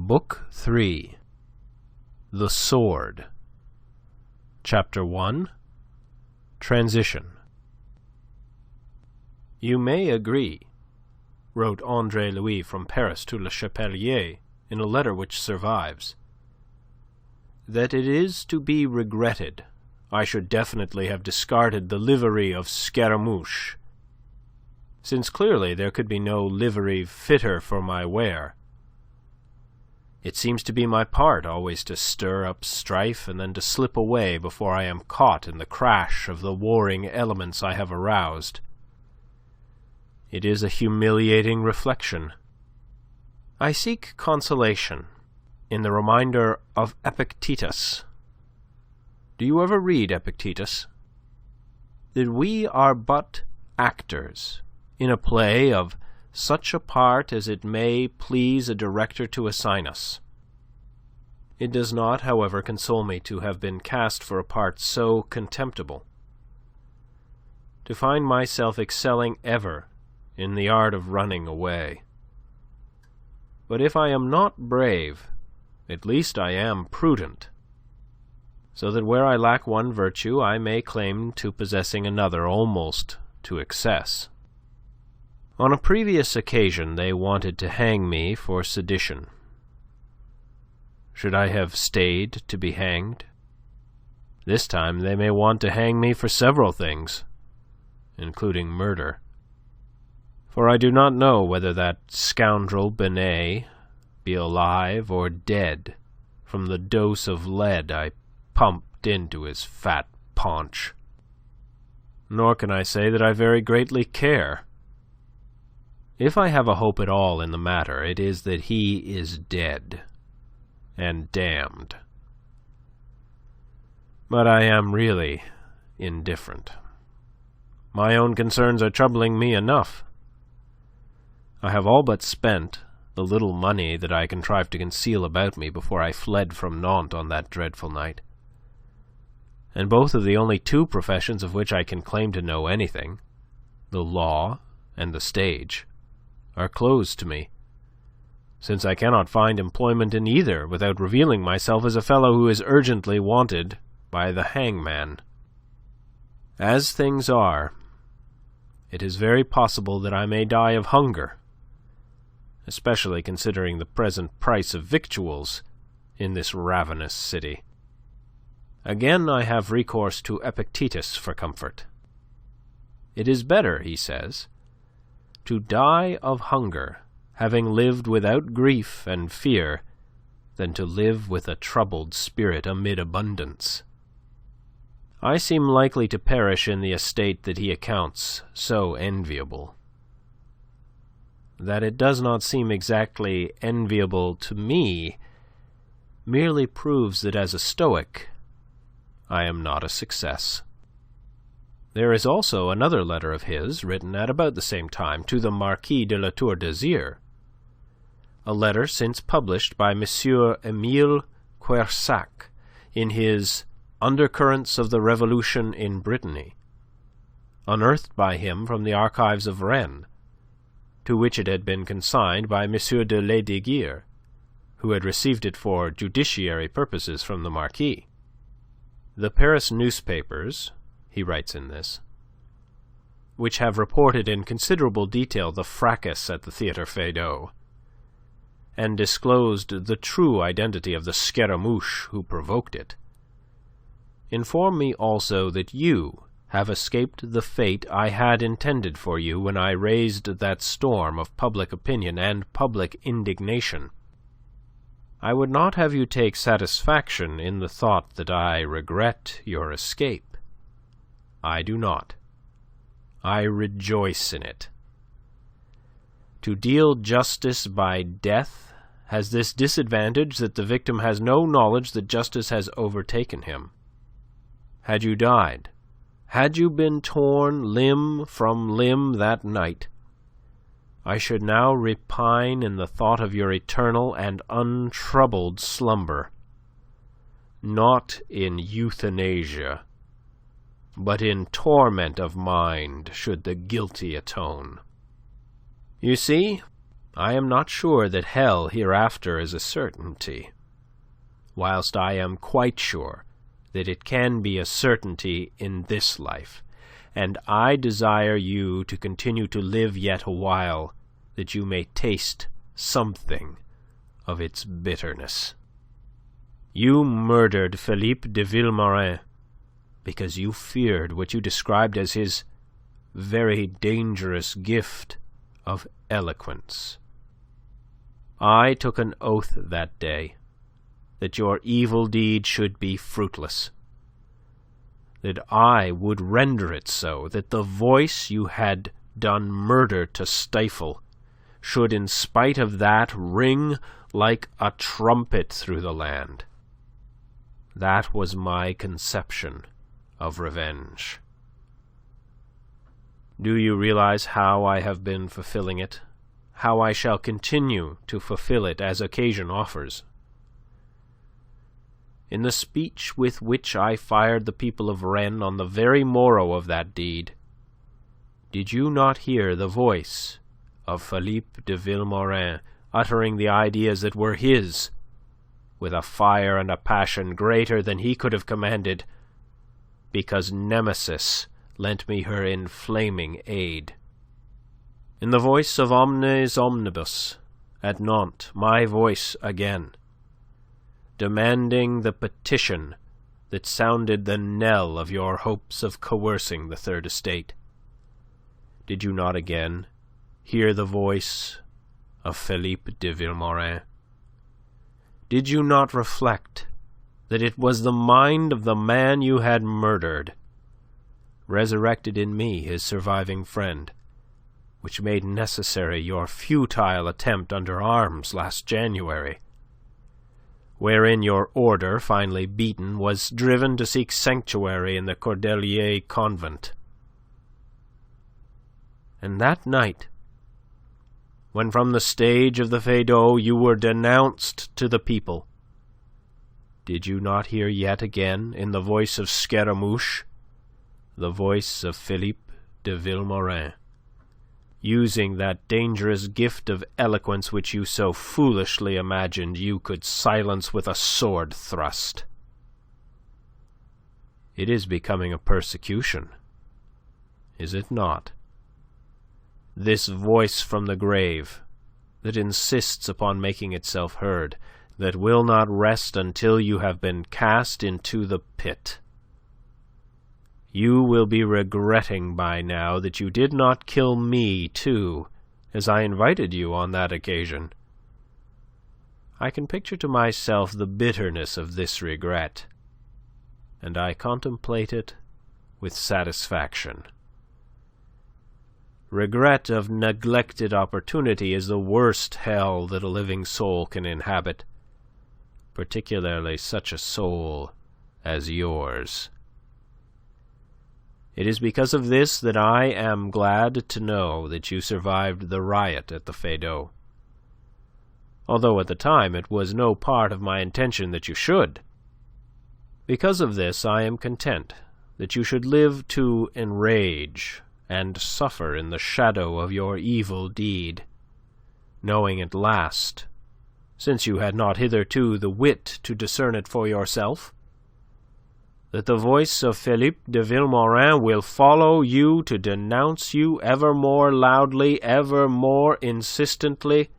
Book 3. The Sword. Chapter 1. Transition. "You may agree," wrote Andre-Louis from Paris to Le Chapelier in a letter which survives, "that it is to be regretted I should definitely have discarded the livery of Scaramouche, since clearly there could be no livery fitter for my wear. It seems to be my part always to stir up strife and then to slip away before I am caught in the crash of the warring elements I have aroused. It is a humiliating reflection. I seek consolation in the reminder of Epictetus. Do you ever read Epictetus? That we are but actors in a play of such a part as it may please a director to assign us. It does not, however, console me to have been cast for a part so contemptible, to find myself excelling ever in the art of running away. But if I am not brave, at least I am prudent, so that where I lack one virtue I may claim to possessing another almost to excess. On a previous occasion they wanted to hang me for sedition. Should I have stayed to be hanged? This time they may want to hang me for several things, including murder. For I do not know whether that scoundrel Binet be alive or dead from the dose of lead I pumped into his fat paunch. Nor can I say that I very greatly care. If I have a hope at all in the matter, it is that he is dead and damned. But I am really indifferent. My own concerns are troubling me enough. I have all but spent the little money that I contrived to conceal about me before I fled from Nantes on that dreadful night. And both of the only two professions of which I can claim to know anything, the law and the stage, are closed to me, since I cannot find employment in either without revealing myself as a fellow who is urgently wanted by the hangman. As things are, it is very possible that I may die of hunger, especially considering the present price of victuals in this ravenous city. Again I have recourse to Epictetus for comfort. It is better, he says, to die of hunger, having lived without grief and fear, than to live with a troubled spirit amid abundance. I seem likely to perish in the estate that he accounts so enviable. That it does not seem exactly enviable to me merely proves that as a Stoic I am not a success. There is also another letter of his, written at about the same time, to the Marquis de la Tour d'Azyr, a letter since published by Monsieur Émile Quersac in his Undercurrents of the Revolution in Brittany, unearthed by him from the archives of Rennes, to which it had been consigned by Monsieur de Lesdiguières, who had received it for judiciary purposes from the Marquis. The Paris newspapers, he writes in this, which have reported in considerable detail the fracas at the Theatre Feydeau, and disclosed the true identity of the Scaramouche who provoked it, inform me also that you have escaped the fate I had intended for you when I raised that storm of public opinion and public indignation. I would not have you take satisfaction in the thought that I regret your escape. I do not. I rejoice in it. To deal justice by death has this disadvantage that the victim has no knowledge that justice has overtaken him. Had you died, had you been torn limb from limb that night, I should now repine in the thought of your eternal and untroubled slumber, not in euthanasia, but in torment of mind should the guilty atone. You see, I am not sure that hell hereafter is a certainty, whilst I am quite sure that it can be a certainty in this life, and I desire you to continue to live yet a while, that you may taste something of its bitterness. You murdered Philippe de Vilmorin because you feared what you described as his very dangerous gift of eloquence. I took an oath that day that your evil deed should be fruitless, that I would render it so, that the voice you had done murder to stifle should in spite of that ring like a trumpet through the land. That was my conception of revenge. Do you realize how I have been fulfilling it? How I shall continue to fulfill it as occasion offers? In the speech with which I fired the people of Rennes on the very morrow of that deed, did you not hear the voice of Philippe de Vilmorin uttering the ideas that were his, with a fire and a passion greater than he could have commanded, because Nemesis lent me her inflaming aid? In the voice of Omnes Omnibus, at Nantes, my voice again, demanding the petition that sounded the knell of your hopes of coercing the Third Estate, did you not again hear the voice of Philippe de Vilmorin? Did you not reflect that it was the mind of the man you had murdered, resurrected in me, his surviving friend, which made necessary your futile attempt under arms last January, wherein your order, finally beaten, was driven to seek sanctuary in the Cordelier convent? And that night, when from the stage of the Feydeau you were denounced to the people, did you not hear yet again, in the voice of Scaramouche, the voice of Philippe de Vilmorin, using that dangerous gift of eloquence which you so foolishly imagined you could silence with a sword thrust? It is becoming a persecution, is it not? This voice from the grave, that insists upon making itself heard, that will not rest until you have been cast into the pit. You will be regretting by now that you did not kill me too, as I invited you on that occasion. I can picture to myself the bitterness of this regret, and I contemplate it with satisfaction. Regret of neglected opportunity is the worst hell that a living soul can inhabit, particularly such a soul as yours. It is because of this that I am glad to know that you survived the riot at the Feydeau, although at the time it was no part of my intention that you should. Because of this I am content that you should live to enrage and suffer in the shadow of your evil deed, knowing at last, since you had not hitherto the wit to discern it for yourself, that the voice of Philippe de Vilmorin will follow you to denounce you ever more loudly, ever more insistently,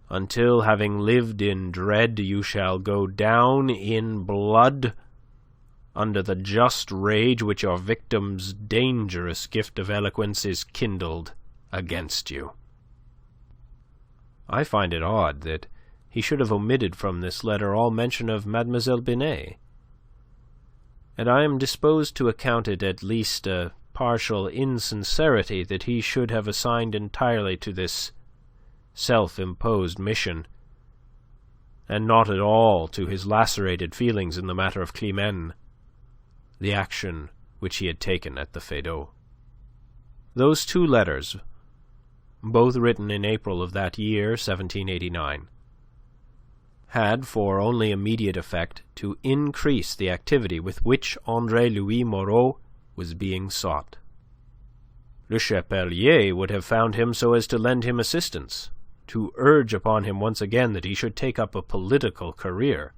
until, having lived in dread, you shall go down in blood under the just rage which your victim's dangerous gift of eloquence is kindled against you. I find it odd that he should have omitted from this letter all mention of Mademoiselle Binet, and I am disposed to account it at least a partial insincerity that he should have assigned entirely to this self-imposed mission, and not at all to his lacerated feelings in the matter of Climene, the action which he had taken at the Feydeau. Those two letters, both written in April of that year, 1789, had for only immediate effect to increase the activity with which Andre-Louis Moreau was being sought. Le Chapelier would have found him so as to lend him assistance, to urge upon him once again that he should take up a political career.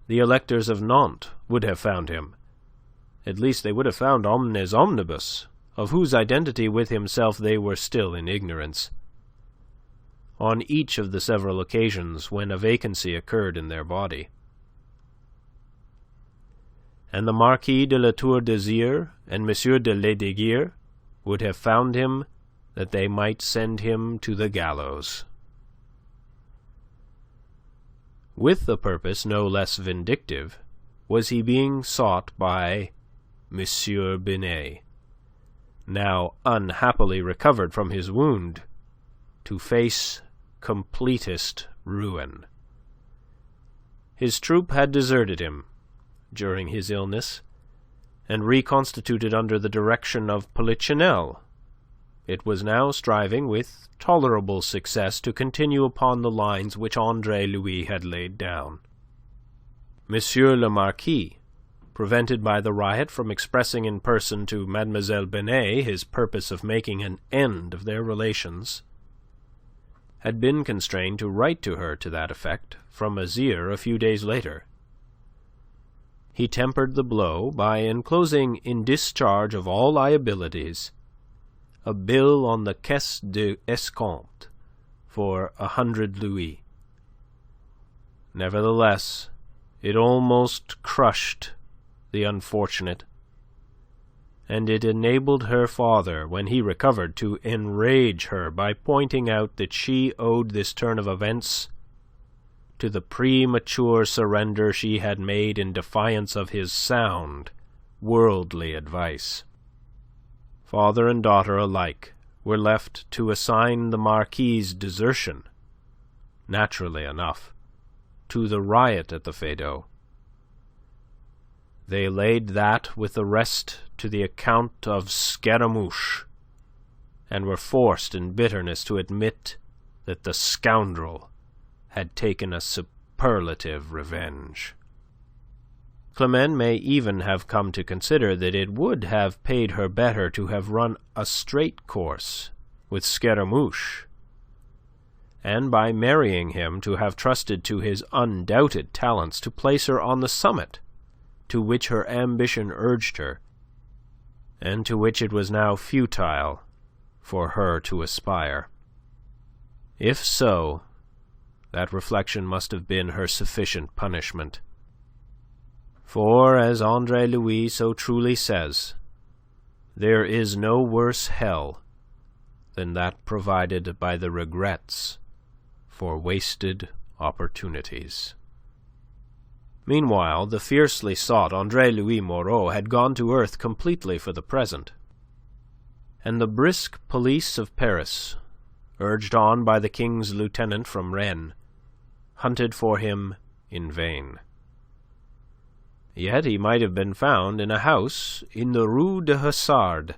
The electors of Nantes would have found him. At least they would have found Omnes Omnibus, of whose identity with himself they were still in ignorance, on each of the several occasions when a vacancy occurred in their body. And the Marquis de La Tour d'Azyr and M. de Lesdiguières would have found him that they might send him to the gallows, with the purpose no less vindictive was he being sought by M. Binet, now unhappily recovered from his wound, to face completest ruin. His troop had deserted him during his illness, and reconstituted under the direction of Polichinelle, it was now striving with tolerable success to continue upon the lines which Andre-Louis had laid down. Monsieur le Marquis, prevented by the riot from expressing in person to Mademoiselle Binet his purpose of making an end of their relations, had been constrained to write to her to that effect from Azyr a few days later. He tempered the blow by enclosing in discharge of all liabilities a bill on the Caisse d'Escompte for 100 louis. Nevertheless, it almost crushed the unfortunate, and it enabled her father, when he recovered, to enrage her by pointing out that she owed this turn of events to the premature surrender she had made in defiance of his sound, worldly advice. Father and daughter alike were left to assign the Marquis's desertion, naturally enough, to the riot at the Feydau. They laid that with the rest to the account of Scaramouche, and were forced in bitterness to admit that the scoundrel had taken a superlative revenge. Clement may even have come to consider that it would have paid her better to have run a straight course with Scaramouche, and by marrying him to have trusted to his undoubted talents to place her on the summit to which her ambition urged her, and to which it was now futile for her to aspire. If so, that reflection must have been her sufficient punishment. For, as Andre-Louis so truly says, there is no worse hell than that provided by the regrets for wasted opportunities. Meanwhile, the fiercely sought Andre-Louis Moreau had gone to earth completely for the present, and the brisk police of Paris, urged on by the king's lieutenant from Rennes, hunted for him in vain. Yet he might have been found in a house in the Rue de Hussard,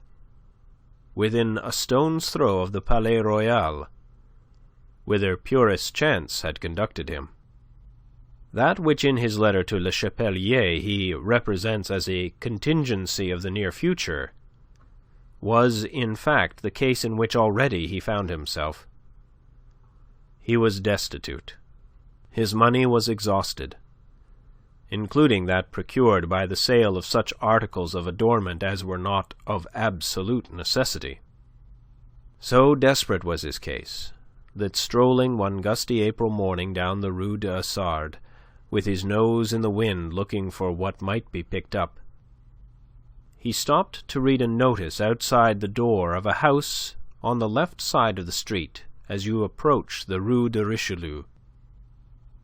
within a stone's throw of the Palais Royal, whither purest chance had conducted him. That which in his letter to Le Chapelier he represents as a contingency of the near future was, in fact, the case in which already he found himself. He was destitute. His money was exhausted, including that procured by the sale of such articles of adornment as were not of absolute necessity. So desperate was his case, that strolling one gusty April morning down the Rue de Hussard, with his nose in the wind looking for what might be picked up, he stopped to read a notice outside the door of a house on the left side of the street as you approach the Rue de Richelieu.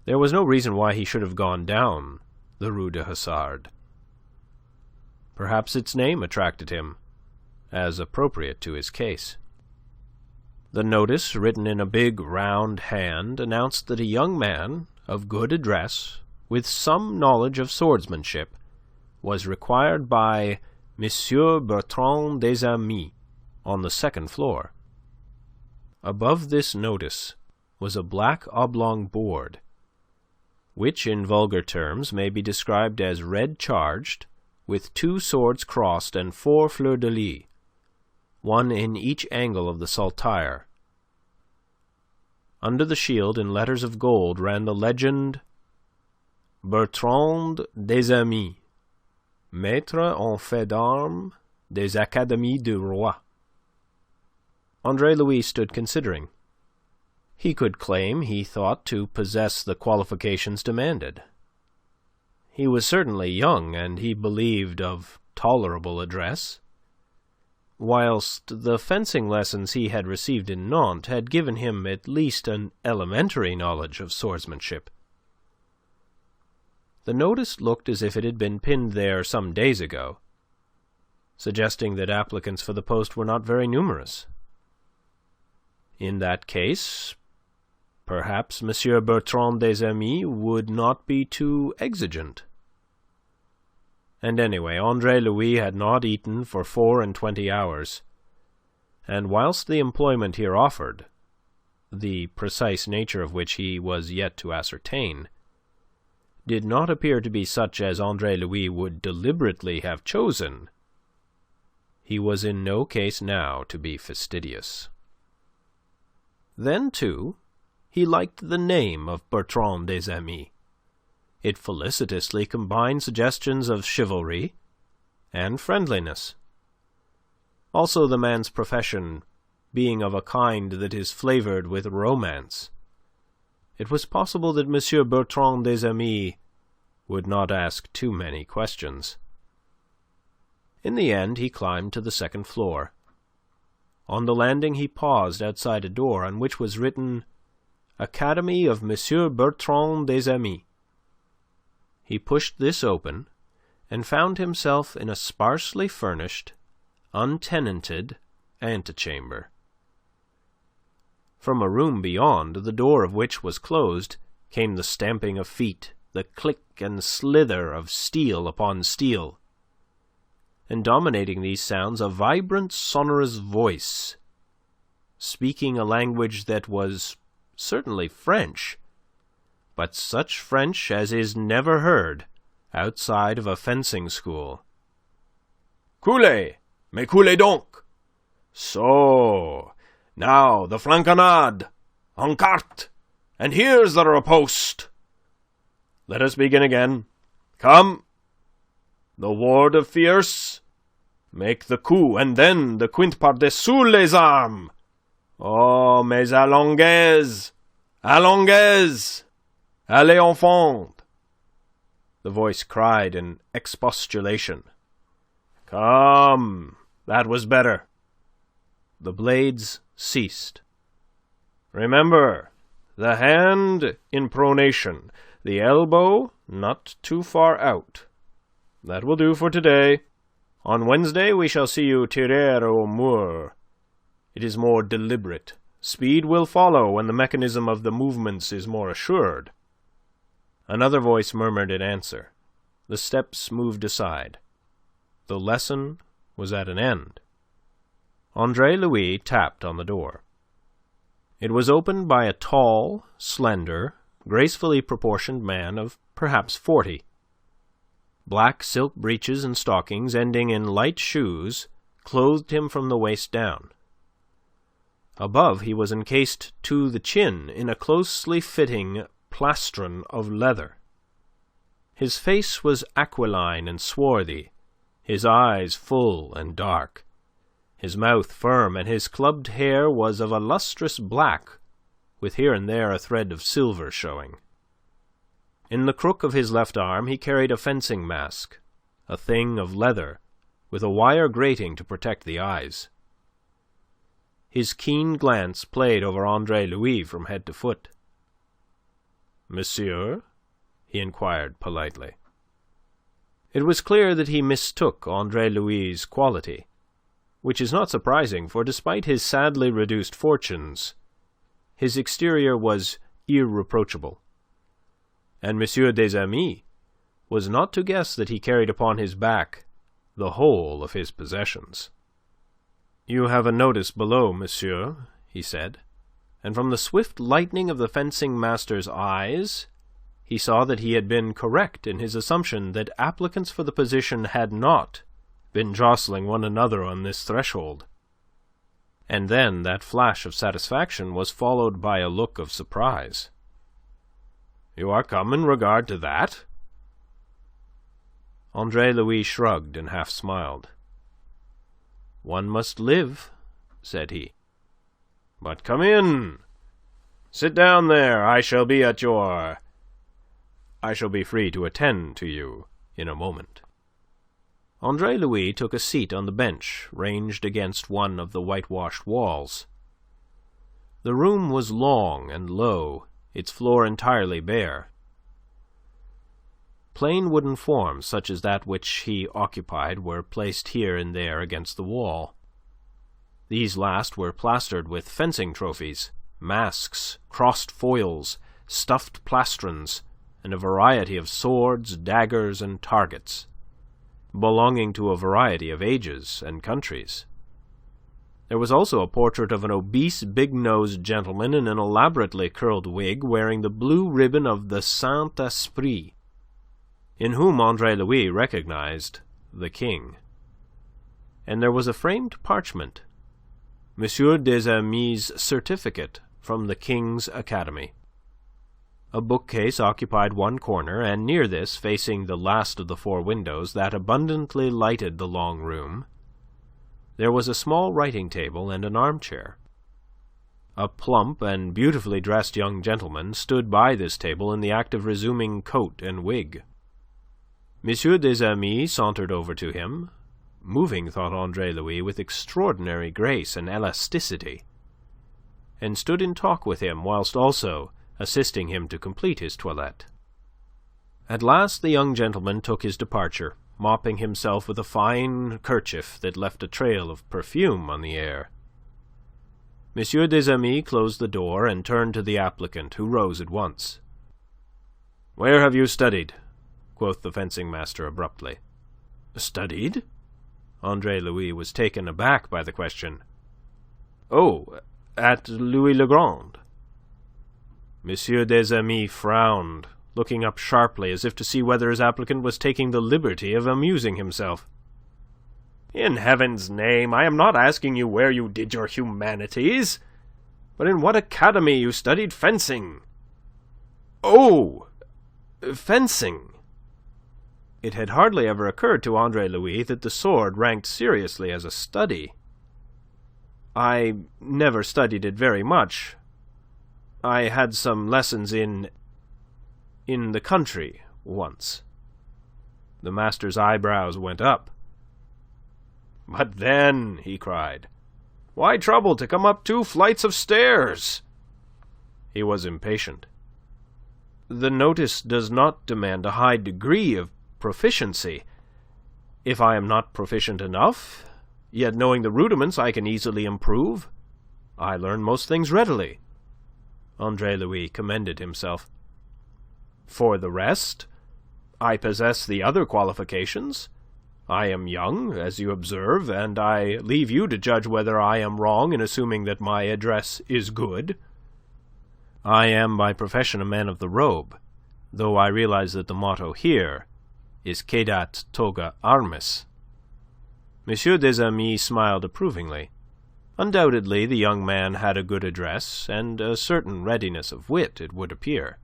There was no reason why he should have gone down the Rue de Hussard. Perhaps its name attracted him, as appropriate to his case. The notice, written in a big round hand, announced that a young man of good address, with some knowledge of swordsmanship, was required by Monsieur Bertrand des Amis on the second floor. Above this notice was a black oblong board, which in vulgar terms may be described as red charged, with 2 swords crossed and 4 fleurs-de-lis, one in each angle of the saltire. Under the shield, in letters of gold, ran the legend, Bertrand des Amis, maître en fait d'armes des Académies du Roi. Andre-Louis stood considering. He could claim, he thought, to possess the qualifications demanded. He was certainly young, and he believed of tolerable address, whilst the fencing lessons he had received in Nantes had given him at least an elementary knowledge of swordsmanship. The notice looked as if it had been pinned there some days ago, suggesting that applicants for the post were not very numerous. In that case, perhaps Monsieur Bertrand des Amis would not be too exigent. And anyway, Andre-Louis had not eaten for 24 hours, and whilst the employment here offered, the precise nature of which he was yet to ascertain, did not appear to be such as Andre-Louis would deliberately have chosen, he was in no case now to be fastidious. Then, too, he liked the name of Bertrand des Amis. It felicitously combined suggestions of chivalry and friendliness. Also, the man's profession being of a kind that is flavoured with romance, it was possible that Monsieur Bertrand des Amis would not ask too many questions. In the end, he climbed to the second floor. On the landing he paused outside a door on which was written, Academy of Monsieur Bertrand des Amis. He pushed this open, and found himself in a sparsely furnished, untenanted antechamber. From a room beyond, the door of which was closed, came the stamping of feet, the click and slither of steel upon steel, and dominating these sounds a vibrant, sonorous voice, speaking a language that was certainly French, but such French as is never heard outside of a fencing school. "Coulez! Mais coulez donc! So, now the flanconade! En carte! And here's the riposte! Let us begin again. Come! The ward of fierce! Make the coup, and then the quinte par-dessous les armes! Oh, mais allongez! Allongez! Allez, enfant!" The voice cried in expostulation. "Come, that was better." The blades ceased. "Remember, the hand in pronation, the elbow not too far out. That will do for today. On Wednesday we shall see you tirer au mur. It is more deliberate. Speed will follow when the mechanism of the movements is more assured." Another voice murmured in answer. The steps moved aside. The lesson was at an end. Andre-Louis tapped on the door. It was opened by a tall, slender, gracefully proportioned man of perhaps 40. Black silk breeches and stockings, ending in light shoes, clothed him from the waist down. Above, he was encased to the chin in a closely fitting plastron of leather. His face was aquiline and swarthy, his eyes full and dark, his mouth firm, and his clubbed hair was of a lustrous black, with here and there a thread of silver showing. In the crook of his left arm he carried a fencing mask, a thing of leather, with a wire grating to protect the eyes. His keen glance played over Andre-Louis from head to foot. "Monsieur?" he inquired politely. It was clear that he mistook Andre-Louis' quality, which is not surprising, for despite his sadly reduced fortunes, his exterior was irreproachable, and Monsieur des Amis was not to guess that he carried upon his back the whole of his possessions. "You have a notice below, monsieur," he said, and from the swift lightening of the fencing-master's eyes, he saw that he had been correct in his assumption that applicants for the position had not been jostling one another on this threshold. And then that flash of satisfaction was followed by a look of surprise. "You are come in regard to that?" Andre-Louis shrugged and half smiled. "One must live," said he. "But come in. Sit down there. I shall be free to attend to you in a moment." Andre-Louis took a seat on the bench ranged against one of the whitewashed walls. The room was long and low, its floor entirely bare. Plain wooden forms, such as that which he occupied, were placed here and there against the wall. These last were plastered with fencing trophies, masks, crossed foils, stuffed plastrons, and a variety of swords, daggers, and targets, belonging to a variety of ages and countries. There was also a portrait of an obese, big-nosed gentleman in an elaborately curled wig, wearing the blue ribbon of the Saint-Esprit, in whom Andre-Louis recognized the king. And there was a framed parchment, M. des Amis' certificate from the King's Academy. A bookcase occupied one corner, and near this, facing the last of the four windows that abundantly lighted the long room, there was a small writing table and an armchair. A plump and beautifully dressed young gentleman stood by this table in the act of resuming coat and wig. M. des Amis sauntered over to him, moving, thought Andre-Louis, with extraordinary grace and elasticity, and stood in talk with him whilst also assisting him to complete his toilette. At last the young gentleman took his departure, mopping himself with a fine kerchief that left a trail of perfume on the air. M. des Amis closed the door and turned to the applicant, who rose at once. "Where have you studied?" quoth the fencing-master abruptly. "Studied?" Andre-Louis was taken aback by the question. "Oh, at Louis le Grand." M. des Amis frowned, looking up sharply as if to see whether his applicant was taking the liberty of amusing himself. "In heaven's name, I am not asking you where you did your humanities, but in what academy you studied fencing." "Oh, fencing." It had hardly ever occurred to Andre-Louis that the sword ranked seriously as a study. "I never studied it very much. I had some lessons in the country once." The master's eyebrows went up. "But then," he cried, "why trouble to come up 2 flights of stairs?" He was impatient. "The notice does not demand a high degree of proficiency. If I am not proficient enough, yet knowing the rudiments I can easily improve. I learn most things readily." Andre-Louis commended himself. "For the rest, I possess the other qualifications. I am young, as you observe, and I leave you to judge whether I am wrong in assuming that my address is good. I am by profession a man of the robe, though I realize that the motto here is cedat toga armis." M. des Amis smiled approvingly. Undoubtedly the young man had a good address, and a certain readiness of wit, it would appear.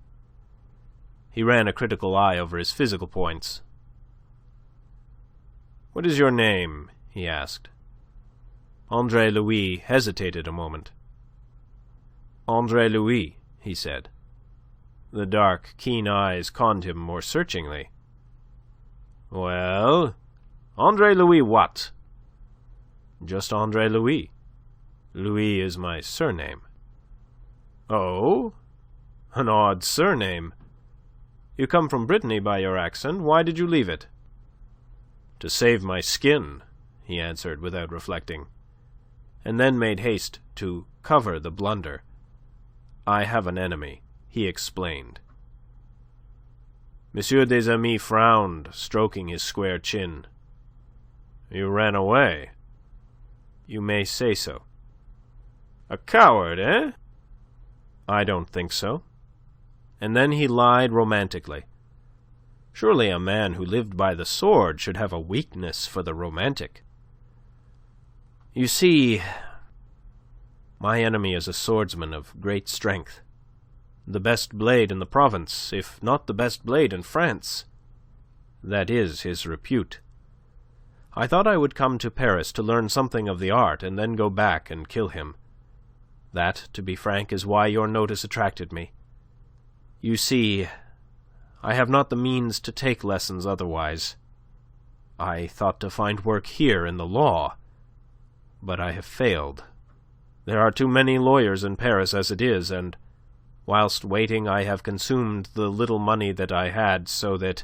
He ran a critical eye over his physical points. "What is your name?" he asked. Andre-Louis hesitated a moment. "Andre-Louis," he said. The dark, keen eyes conned him more searchingly. "Well, Andre-Louis what?" "Just Andre-Louis. Louis is my surname." "Oh? An odd surname. You come from Brittany by your accent. Why did you leave it?" "To save my skin," he answered without reflecting, and then made haste to cover the blunder. "I have an enemy," he explained. M. des Amis frowned, stroking his square chin. "You ran away?" "You may say so." "A coward, eh?" "I don't think so." And then he lied romantically. Surely a man who lived by the sword should have a weakness for the romantic. "You see, My enemy is a swordsman of great strength, the best blade in the province, if not the best blade in France. That is his repute. I thought I would come to Paris to learn something of the art, and then go back and kill him. That, to be frank, is why your notice attracted me. You see, I have not the means to take lessons otherwise. I thought to find work here in the law, but I have failed. There are too many lawyers in Paris as it is, and whilst waiting I have consumed the little money that I had, so that,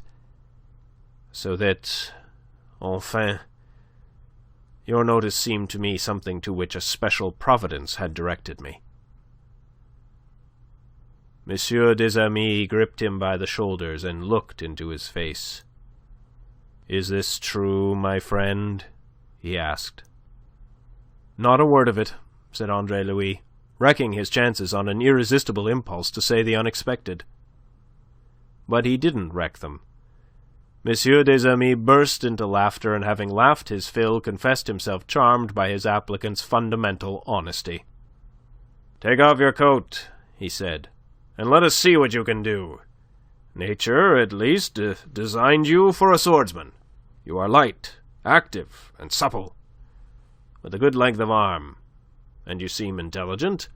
enfin, your notice seemed to me something to which a special providence had directed me." Monsieur des Amis gripped him by the shoulders and looked into his face. "Is this true, my friend?" he asked. "Not a word of it," said Andre-Louis, wrecking his chances on an irresistible impulse to say the unexpected. But he didn't wreck them. Monsieur des Amis burst into laughter, and having laughed his fill, confessed himself charmed by his applicant's fundamental honesty. "Take off your coat," he said, "and let us see what you can do. Nature, at least, designed you for a swordsman. You are light, active, and supple, with a good length of arm, and you seem intelligent.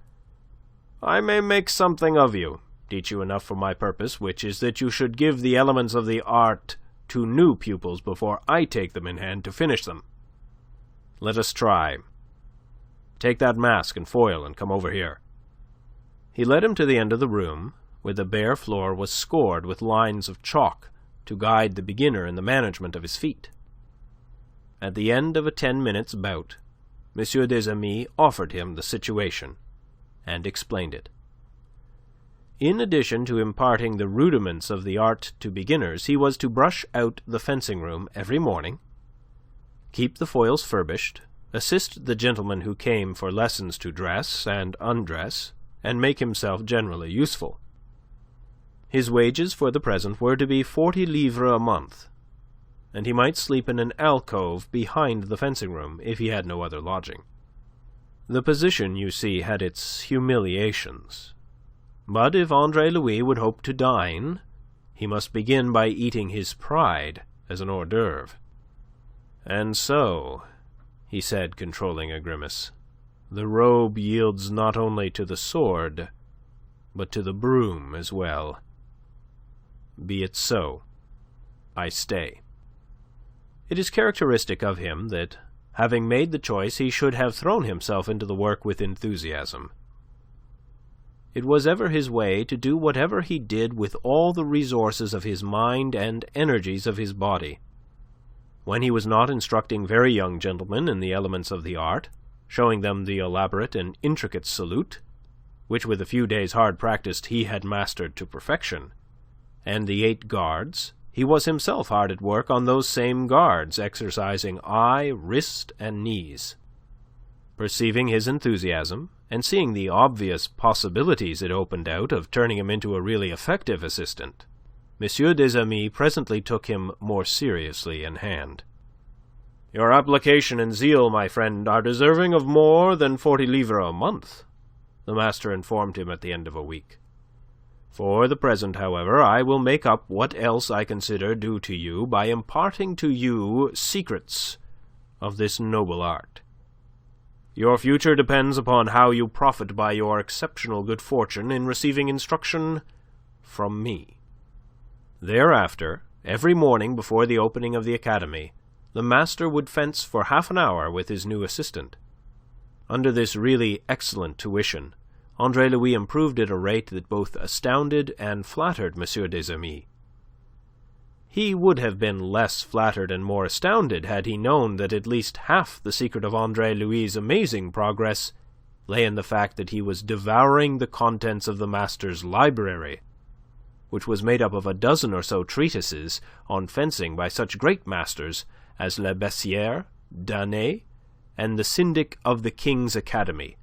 I may make something of you, teach you enough for my purpose, which is that you should give the elements of the art to new pupils before I take them in hand to finish them. Let us try. Take that mask and foil and come over here." He led him to the end of the room, where the bare floor was scored with lines of chalk to guide the beginner in the management of his feet. At the end of a 10 minutes' bout, M. des Amis offered him the situation, and explained it. In addition to imparting the rudiments of the art to beginners, he was to brush out the fencing-room every morning, keep the foils furbished, assist the gentlemen who came for lessons to dress and undress, and make himself generally useful. His wages for the present were to be 40 livres a month, and he might sleep in an alcove behind the fencing-room if he had no other lodging. The position, you see, had its humiliations. But if Andre-Louis would hope to dine, he must begin by eating his pride as an hors d'oeuvre. "And so," he said, controlling a grimace, "the robe yields not only to the sword, but to the broom as well. Be it so. I stay." It is characteristic of him that, having made the choice, he should have thrown himself into the work with enthusiasm. It was ever his way to do whatever he did with all the resources of his mind and energies of his body. When he was not instructing very young gentlemen in the elements of the art, showing them the elaborate and intricate salute, which with a few days' hard practice he had mastered to perfection, and the 8 guards, he was himself hard at work on those same guards, exercising eye, wrist, and knees. Perceiving his enthusiasm, and seeing the obvious possibilities it opened out of turning him into a really effective assistant, M. des Amis presently took him more seriously in hand. "Your application and zeal, my friend, are deserving of more than 40 livres a month," the master informed him at the end of a week. "For the present, however, I will make up what else I consider due to you by imparting to you secrets of this noble art. Your future depends upon how you profit by your exceptional good fortune in receiving instruction from me." Thereafter, every morning before the opening of the academy, the master would fence for half an hour with his new assistant. Under this really excellent tuition, Andre-Louis improved at a rate that both astounded and flattered M. des Amis. He would have been less flattered and more astounded had he known that at least half the secret of Andre-Louis' amazing progress lay in the fact that he was devouring the contents of the master's library, which was made up of a dozen or so treatises on fencing by such great masters as Le Bessière, Danet, and the syndic of the King's Academy,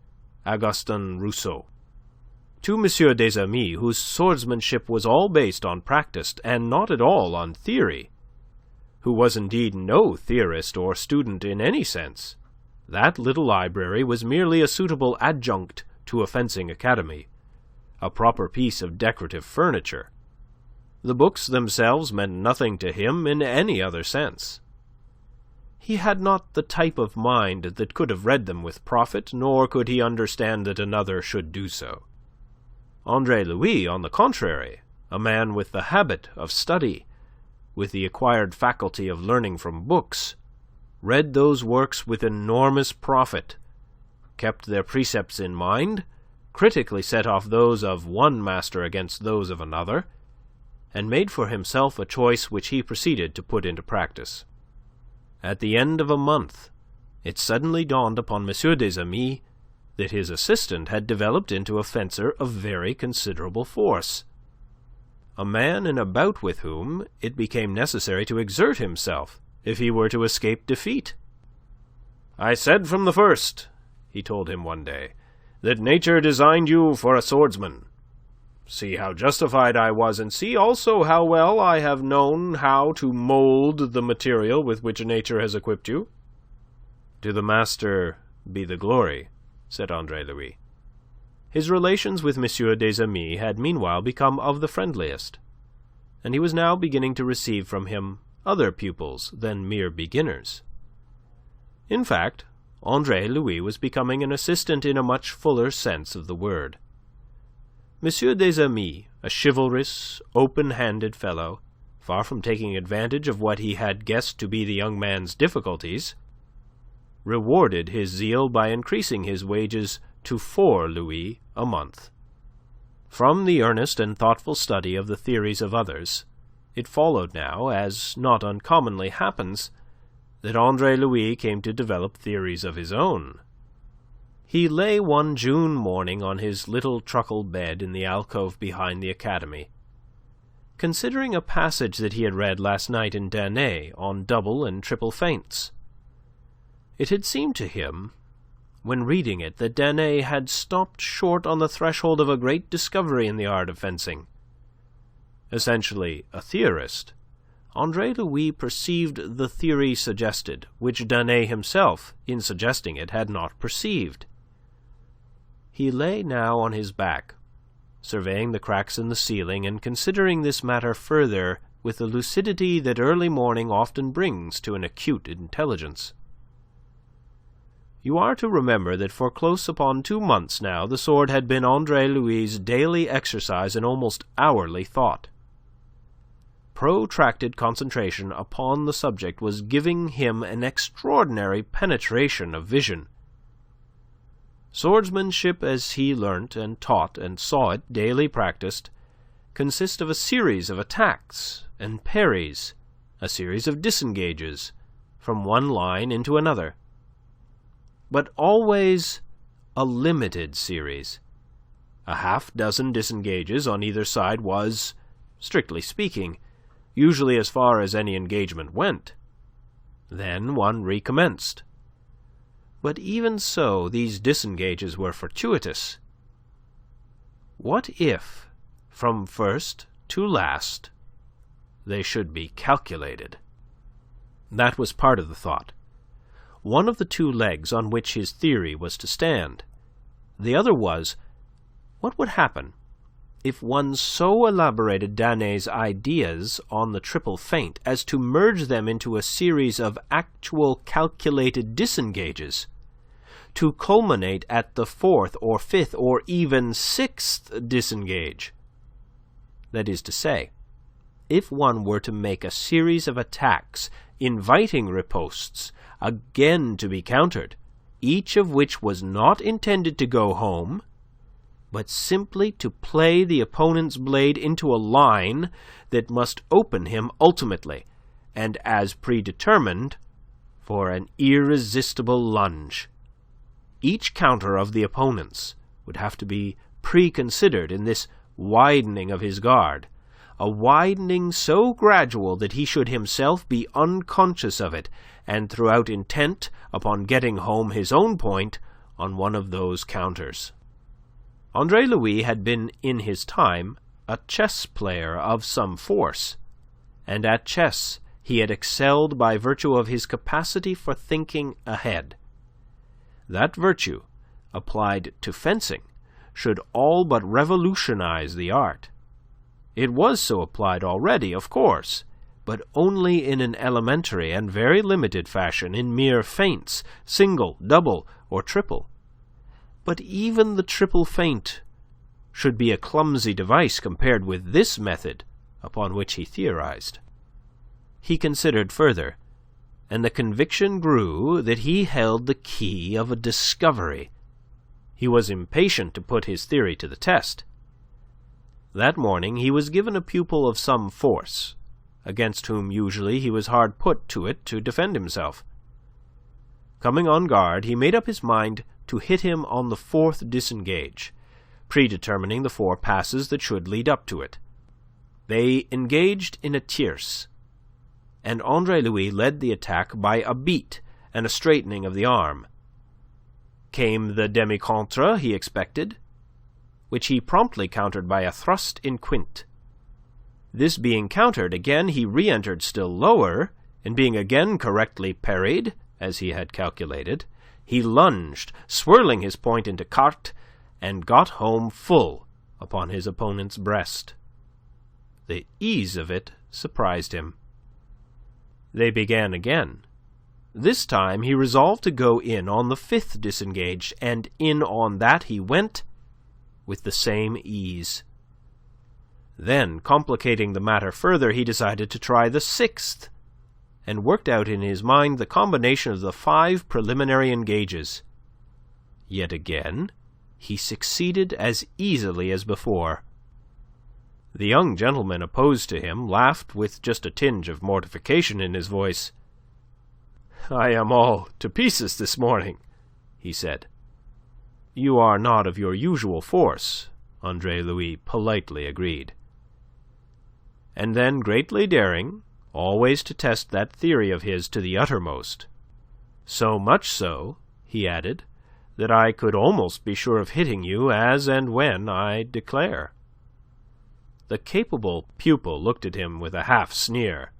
Augustin Rousseau. To M. des Amis, whose swordsmanship was all based on practice and not at all on theory, who was indeed no theorist or student in any sense, That little library was merely a suitable adjunct to a fencing academy, a proper piece of decorative furniture. The books themselves meant nothing to him in any other sense. He had not the type of mind that could have read them with profit, nor could he understand that another should do so. Andre-Louis, on the contrary, a man with the habit of study, with the acquired faculty of learning from books, read those works with enormous profit, kept their precepts in mind, critically set off those of one master against those of another, and made for himself a choice which he proceeded to put into practice. At the end of a month, it suddenly dawned upon M. des Amis that his assistant had developed into a fencer of very considerable force, a man in a bout with whom it became necessary to exert himself if he were to escape defeat. "I said from the first," he told him one day, "that nature designed you for a swordsman. See how justified I was, and see also how well I have known how to mould the material with which nature has equipped you." "To the master be the glory," said Andre-Louis. His relations with M. des Amis had meanwhile become of the friendliest, and he was now beginning to receive from him other pupils than mere beginners. In fact, Andre-Louis was becoming an assistant in a much fuller sense of the word. M. des Amis, a chivalrous, open-handed fellow, far from taking advantage of what he had guessed to be the young man's difficulties, rewarded his zeal by increasing his wages to 4 louis a month. From the earnest and thoughtful study of the theories of others, it followed now, as not uncommonly happens, that Andre-Louis came to develop theories of his own. He lay one June morning on his little truckle bed in the alcove behind the academy, considering a passage that he had read last night in Danae on double and triple feints. It had seemed to him, when reading it, that Danae had stopped short on the threshold of a great discovery in the art of fencing. Essentially a theorist, Andre-Louis perceived the theory suggested, which Danae himself, in suggesting it, had not perceived. He lay now on his back, surveying the cracks in the ceiling and considering this matter further with the lucidity that early morning often brings to an acute intelligence. You are to remember that for close upon 2 months now the sword had been Andre-Louis's daily exercise and almost hourly thought. Protracted concentration upon the subject was giving him an extraordinary penetration of vision. Swordsmanship, as he learnt and taught and saw it daily practised, consists of a series of attacks and parries, a series of disengages, from one line into another. But always a limited series. A half-dozen disengages on either side was, strictly speaking, usually as far as any engagement went. Then one recommenced. But even so, these disengages were fortuitous. What if, from first to last, they should be calculated? That was part of the thought. One of the 2 legs on which his theory was to stand. The other was, what would happen if one so elaborated Danae's ideas on the triple feint as to merge them into a series of actual calculated disengages, to culminate at the 4th or 5th or even 6th disengage? That is to say, if one were to make a series of attacks inviting riposts, again to be countered, each of which was not intended to go home, but simply to play the opponent's blade into a line that must open him ultimately, and as predetermined, for an irresistible lunge. Each counter of the opponent's would have to be preconsidered in this widening of his guard, a widening so gradual that he should himself be unconscious of it, and throughout intent upon getting home his own point on one of those counters. Andre-Louis had been in his time a chess player of some force, and at chess he had excelled by virtue of his capacity for thinking ahead. that virtue, applied to fencing, should all but revolutionize the art. It was so applied already, of course, but only in an elementary and very limited fashion, in mere feints, single, double, or triple. But even the triple feint should be a clumsy device compared with this method upon which he theorized. He considered further, and the conviction grew that he held the key of a discovery. He was impatient to put his theory to the test. That morning he was given a pupil of some force, against whom usually he was hard put to it to defend himself. Coming on guard, he made up his mind to hit him on the fourth disengage, predetermining the 4 passes that should lead up to it. They engaged in a tierce, and Andre-Louis led the attack by a beat and a straightening of the arm. Came the demi-contre he expected, which he promptly countered by a thrust in quint. This being countered, again he re-entered still lower, and being again correctly parried, as he had calculated, he lunged, swirling his point into quarte, and got home full upon his opponent's breast. The ease of it surprised him. They began again. This time he resolved to go in on the 5th disengage, and in on that he went with the same ease. Then, complicating the matter further, he decided to try the 6th, and worked out in his mind the combination of the 5 preliminary engages. Yet again he succeeded as easily as before. The young gentleman opposed to him laughed with just a tinge of mortification in his voice. "I am all to pieces this morning," he said. "You are not of your usual force," Andre-Louis politely agreed. And then, greatly daring, always to test that theory of his to the uttermost. "So much so," he added, "that I could almost be sure of hitting you as and when I declare." The capable pupil looked at him with a half sneer.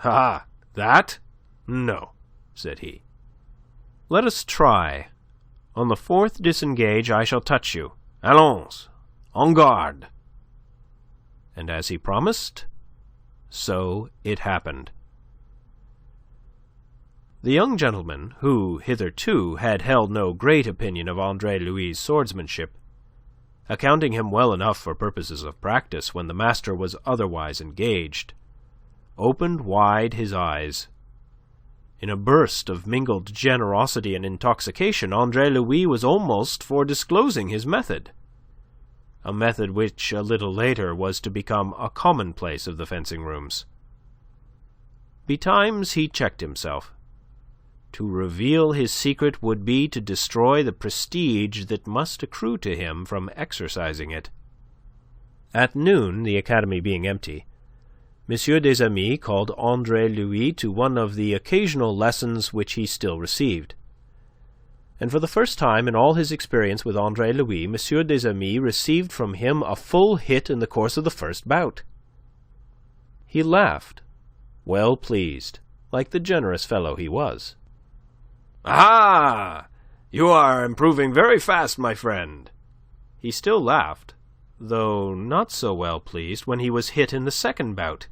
"Ah, that? No," said he. "Let us try. On the 4th disengage I shall touch you. Allons, en garde." And as he promised, so it happened. The young gentleman, who hitherto had held no great opinion of Andre-Louis' swordsmanship, accounting him well enough for purposes of practice when the master was otherwise engaged, opened wide his eyes. In a burst of mingled generosity and intoxication, Andre-Louis was almost for disclosing his method, a method which a little later was to become a commonplace of the fencing rooms. Betimes he checked himself. To reveal his secret would be to destroy the prestige that must accrue to him from exercising it. At noon, the academy being empty, M. des Amis called Andre-Louis to one of the occasional lessons which he still received. And for the first time in all his experience with Andre-Louis, M. des Amis received from him a full hit in the course of the first bout. He laughed, well pleased, like the generous fellow he was. "Ah! You are improving very fast, my friend." He still laughed, though not so well pleased when he was hit in the second bout.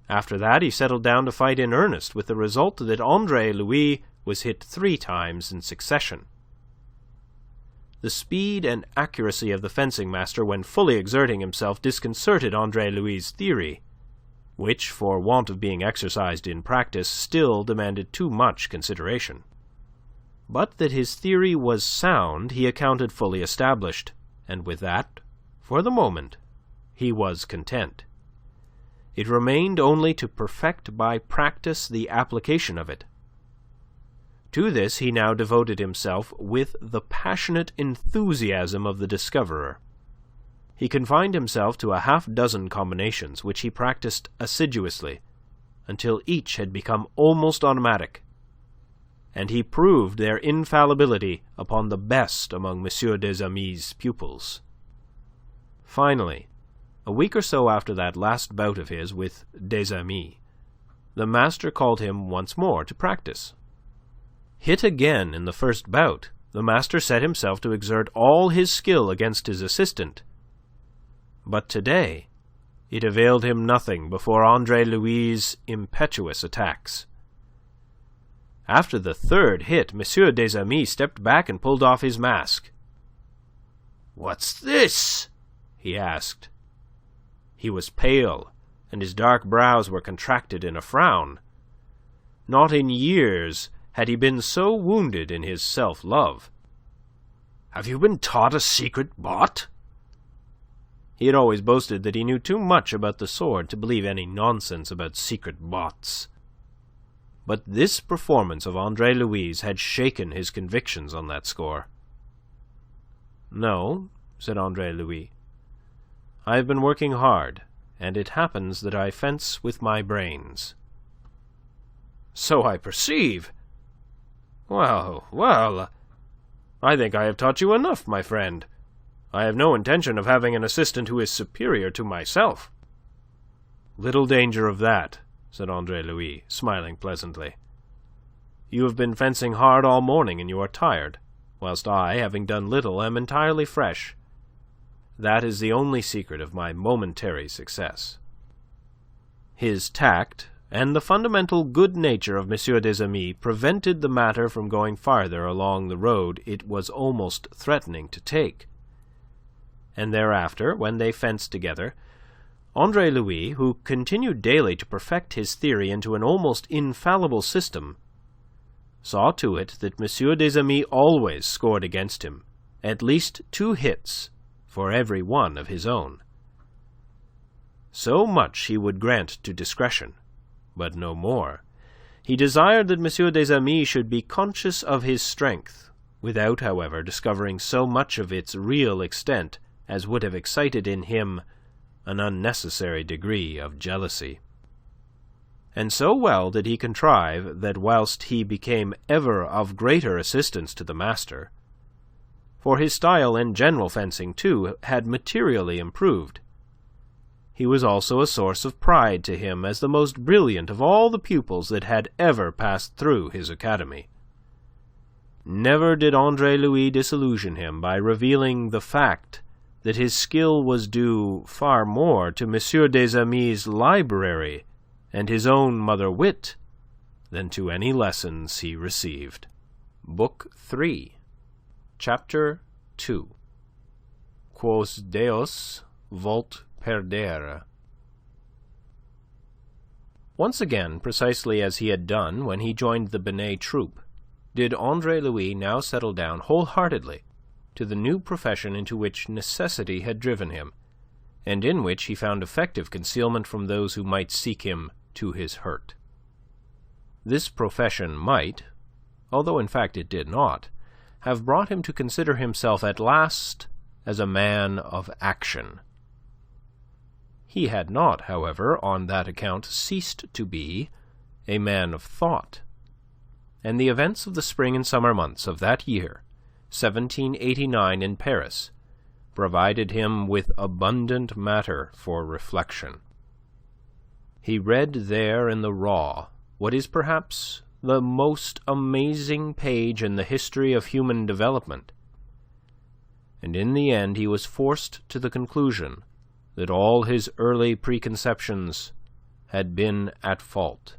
After that he settled down to fight in earnest, with the result that Andre-Louis was hit 3 times in succession. The speed and accuracy of the fencing master when fully exerting himself disconcerted Andre-Louis' theory, which, for want of being exercised in practice, still demanded too much consideration. But that his theory was sound he accounted fully established, and with that, for the moment, he was content. It remained only to perfect by practice the application of it. To this he now devoted himself with the passionate enthusiasm of the discoverer. He confined himself to a half-dozen combinations, which he practiced assiduously, until each had become almost automatic, and he proved their infallibility upon the best among M. des Amis' pupils. Finally, a week or so after that last bout of his with des Amis, the master called him once more to practice. Hit again in the first bout, the master set himself to exert all his skill against his assistant. But today it availed him nothing before Andre-Louis' impetuous attacks. After the third hit, M. des Amis stepped back and pulled off his mask. "What's this?" he asked. He was pale, and his dark brows were contracted in a frown. Not in years had he been so wounded in his self-love. "Have you been taught a secret bot?" He had always boasted that he knew too much about the sword to believe any nonsense about secret bots. But this performance of Andre-Louis had shaken his convictions on that score. "No," said Andre-Louis. "I have been working hard, and it happens that I fence with my brains." "So I perceive. Well, well, I think I have taught you enough, my friend. I have no intention of having an assistant who is superior to myself." "Little danger of that," said Andre-Louis, smiling pleasantly. "You have been fencing hard all morning, and you are tired, whilst I, having done little, am entirely fresh. That is the only secret of my momentary success." His tact and the fundamental good nature of M. des Amis prevented the matter from going farther along the road it was almost threatening to take. And thereafter, when they fenced together, Andre-Louis, who continued daily to perfect his theory into an almost infallible system, saw to it that M. des Amis always scored against him at least 2 hits for every one of his own. So much he would grant to discretion, but no more. He desired that M. des Amis should be conscious of his strength, without, however, discovering so much of its real extent as would have excited in him an unnecessary degree of jealousy. And so well did he contrive that whilst he became ever of greater assistance to the master, for his style and general fencing, too, had materially improved, he was also a source of pride to him as the most brilliant of all the pupils that had ever passed through his academy. Never did Andre-Louis disillusion him by revealing the fact that his skill was due far more to M. des Amis' library and his own mother-wit than to any lessons he received. Book 3, Chapter 2. Quos Deus vult perdere. Once again, precisely as he had done when he joined the Binet troupe, did Andre-Louis now settle down wholeheartedly to the new profession into which necessity had driven him, and in which he found effective concealment from those who might seek him to his hurt. This profession might, although in fact it did not, have brought him to consider himself at last as a man of action. He had not, however, on that account ceased to be a man of thought, and the events of the spring and summer months of that year, 1789, in Paris, provided him with abundant matter for reflection. He read there in the raw what is perhaps the most amazing page in the history of human development, and in the end he was forced to the conclusion that all his early preconceptions had been at fault,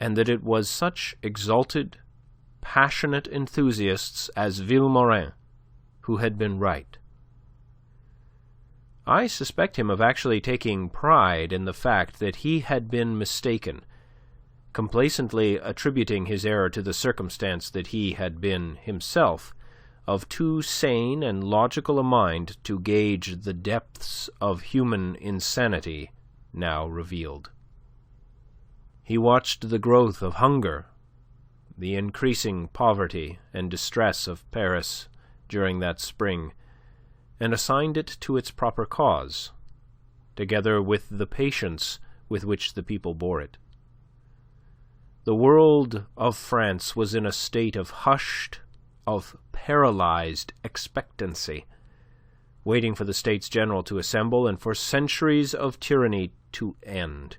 and that it was such exalted, passionate enthusiasts as Vilmorin who had been right. I suspect him of actually taking pride in the fact that he had been mistaken, complacently attributing his error to the circumstance that he had been himself of too sane and logical a mind to gauge the depths of human insanity now revealed. He watched the growth of hunger, the increasing poverty and distress of Paris during that spring, and assigned it to its proper cause, together with the patience with which the people bore it. The world of France was in a state of hushed, of paralyzed expectancy, waiting for the States General to assemble and for centuries of tyranny to end.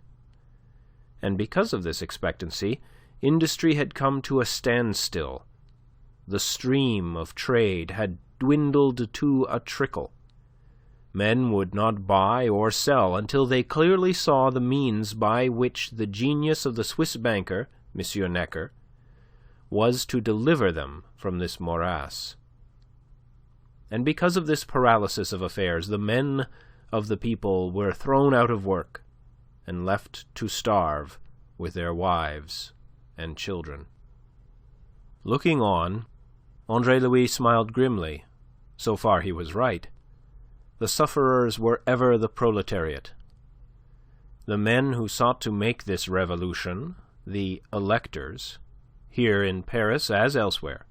And because of this expectancy, Industry had come to a standstill. The stream of trade had dwindled to a trickle. Men would not buy or sell until they clearly saw the means by which the genius of the Swiss banker, M. Necker, was to deliver them from this morass. And because of this paralysis of affairs, the men of the people were thrown out of work and left to starve with their wives and children. Looking on, Andre-Louis smiled grimly. So far he was right. The sufferers were ever the proletariat. The men who sought to make this revolution, the electors, here in Paris as elsewhere,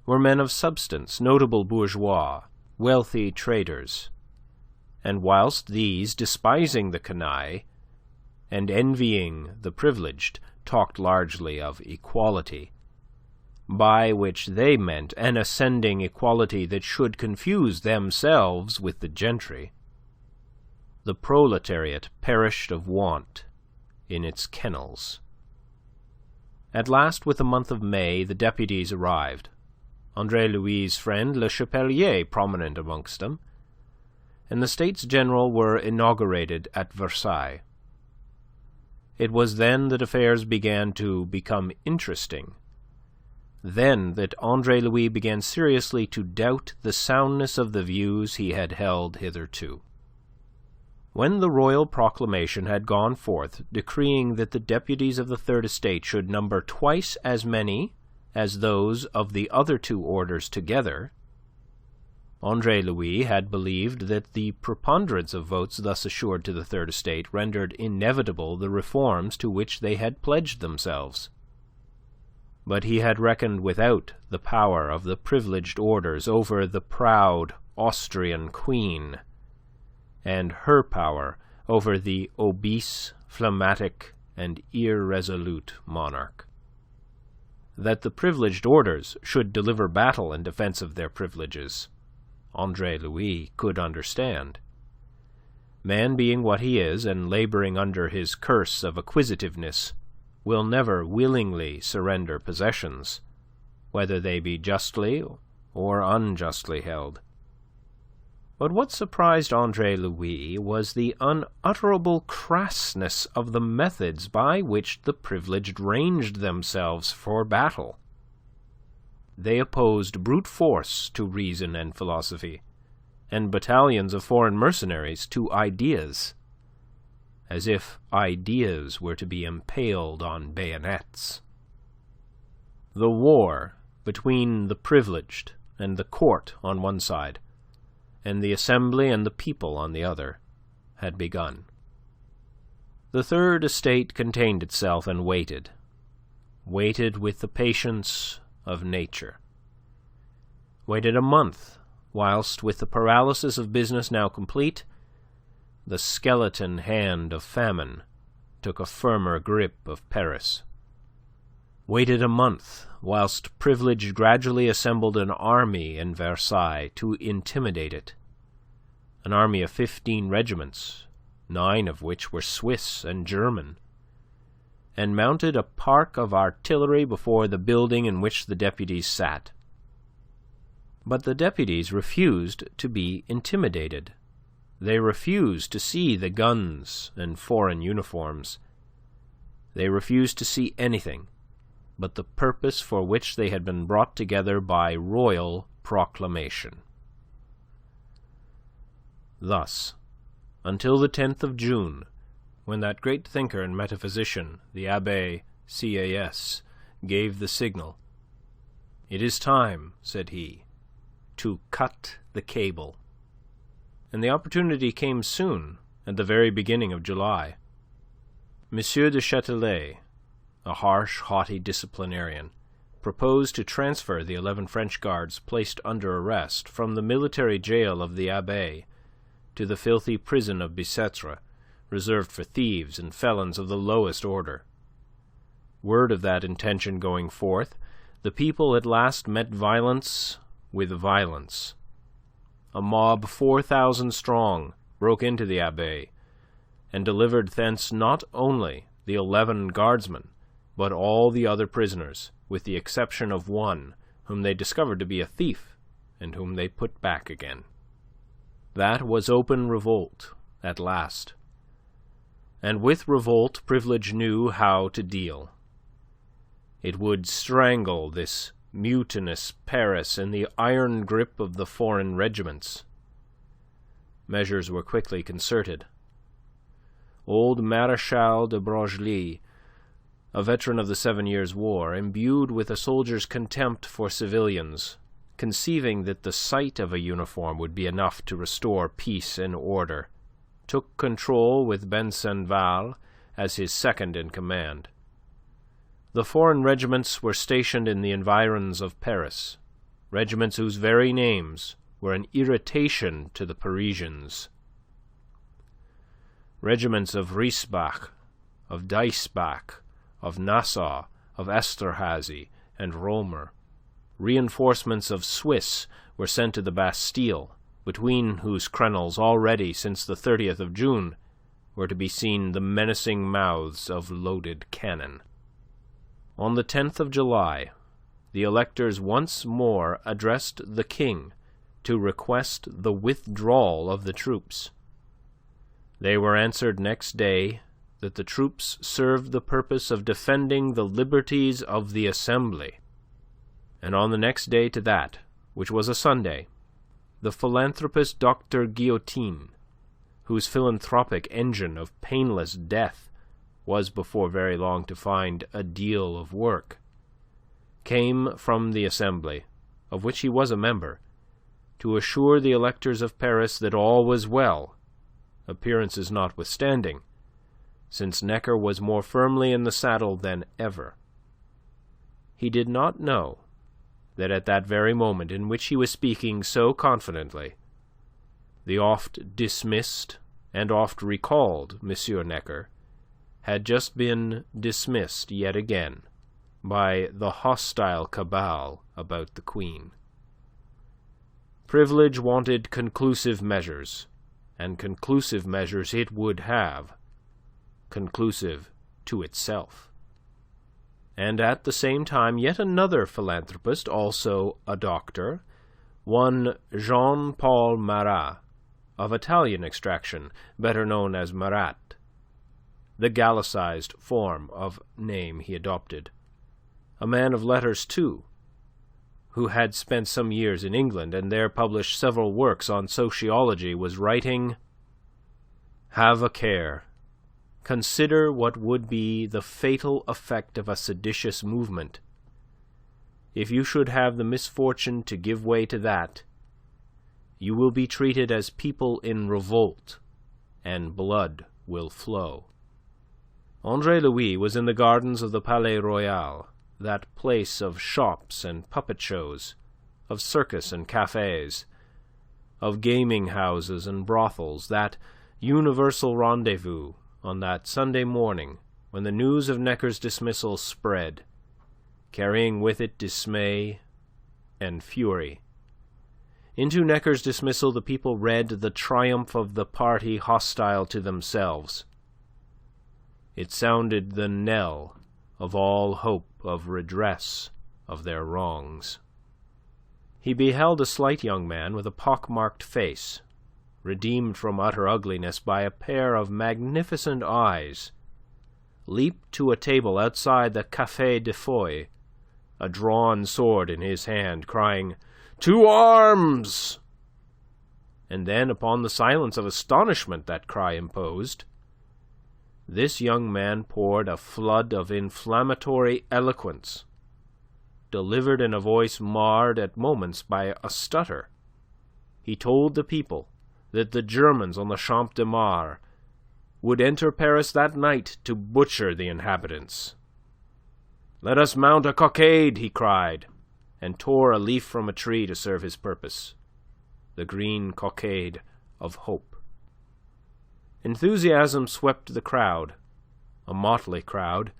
were men of substance, notable bourgeois, wealthy traders. And whilst these, despising the canaille and envying the privileged, talked largely of equality, by which they meant an ascending equality that should confuse themselves with the gentry, the proletariat perished of want in its kennels. At last, with the month of May, the deputies arrived, Andre-Louis' friend Le Chapelier prominent amongst them, and the States General were inaugurated at Versailles. It was then that affairs began to become interesting. Then that Andre-Louis began seriously to doubt the soundness of the views he had held hitherto. When the royal proclamation had gone forth decreeing that the deputies of the Third Estate should number twice as many as those of the other two orders together, Andre-Louis had believed that the preponderance of votes thus assured to the Third Estate rendered inevitable the reforms to which they had pledged themselves. But he had reckoned without the power of the privileged orders over the proud Austrian queen, and her power over the obese, phlegmatic, and irresolute monarch. That the privileged orders should deliver battle in defence of their privileges, Andre-Louis could understand. Man being what he is, and labouring under his curse of acquisitiveness, will never willingly surrender possessions, whether they be justly or unjustly held. But what surprised Andre-Louis was the unutterable crassness of the methods by which the privileged ranged themselves for battle. They opposed brute force to reason and philosophy, and battalions of foreign mercenaries to ideas, as if ideas were to be impaled on bayonets. The war between the privileged and the court on one side, and the assembly and the people on the other, had begun. The Third Estate contained itself and waited with the patience of nature. Waited a month, whilst, with the paralysis of business now complete, the skeleton hand of famine took a firmer grip of Paris. Waited a month, whilst privilege gradually assembled an army in Versailles to intimidate it. An army of 15 regiments, 9 of which were Swiss and German, and mounted a park of artillery before the building in which the deputies sat. But the deputies refused to be intimidated. They refused to see the guns and foreign uniforms. They refused to see anything but the purpose for which they had been brought together by royal proclamation. Thus, until the 10th of June, when that great thinker and metaphysician, the Abbé Cas, gave the signal, "It is time," said he, "to cut the cable." And the opportunity came soon, at the very beginning of July. M. de Châtelet, a harsh, haughty disciplinarian, proposed to transfer the 11 French guards placed under arrest from the military jail of the Abbaye to the filthy prison of Bicêtre, reserved for thieves and felons of the lowest order. Word of that intention going forth, the people at last met violence with violence. A mob 4,000 strong broke into the Abbaye, and delivered thence not only the 11 guardsmen, but all the other prisoners, with the exception of one whom they discovered to be a thief, and whom they put back again. That was open revolt, at last. And with revolt Privilege knew how to deal. It would strangle this mutinous Paris in the iron grip of the foreign regiments. Measures were quickly concerted. Old Marechal de Broglie, a veteran of the 7 Years' War, imbued with a soldier's contempt for civilians, conceiving that the sight of a uniform would be enough to restore peace and order, took control with Bensenval as his second in command. The foreign regiments were stationed in the environs of Paris, regiments whose very names were an irritation to the Parisians. Regiments of Riesbach, of Deisbach, of Nassau, of Esterhazy, and Romer. Reinforcements of Swiss were sent to the Bastille, between whose crenels already since the 30th of June were to be seen the menacing mouths of loaded cannon. On the 10th of July, the electors once more addressed the king to request the withdrawal of the troops. They were answered next day that the troops served the purpose of defending the liberties of the Assembly. And on the next day to that, which was a Sunday, the philanthropist Dr. Guillotin, whose philanthropic engine of painless death was before very long to find a deal of work, came from the Assembly, of which he was a member, to assure the electors of Paris that all was well, appearances notwithstanding, since Necker was more firmly in the saddle than ever. He did not know that at that very moment in which he was speaking so confidently, the oft dismissed and oft recalled M. Necker had just been dismissed yet again by the hostile cabal about the Queen. Privilege wanted conclusive measures, and conclusive measures it would have, conclusive to itself. And at the same time yet another philanthropist, also a doctor, one Jean-Paul Marat, of Italian extraction, better known as Marat, the Gallicized form of name he adopted, a man of letters too, who had spent some years in England and there published several works on sociology, was writing, "Have a care. Consider what would be the fatal effect of a seditious movement. If you should have the misfortune to give way to that, you will be treated as people in revolt, and blood will flow." Andre-Louis was in the gardens of the Palais Royal, that place of shops and puppet shows, of circus and cafes, of gaming houses and brothels, that universal rendezvous on that Sunday morning when the news of Necker's dismissal spread, carrying with it dismay and fury. Into Necker's dismissal the people read the triumph of the party hostile to themselves. It sounded the knell of all hope of redress of their wrongs. He beheld a slight young man with a pock-marked face, redeemed from utter ugliness by a pair of magnificent eyes, leap to a table outside the Café de Foy, a drawn sword in his hand, crying, "To arms!" And then, upon the silence of astonishment that cry imposed, this young man poured a flood of inflammatory eloquence, delivered in a voice marred at moments by a stutter. He told the people that the Germans on the Champ de Mars would enter Paris that night to butcher the inhabitants. "Let us mount a cockade," he cried, and tore a leaf from a tree to serve his purpose, the green cockade of hope. Enthusiasm swept the crowd, a motley crowd,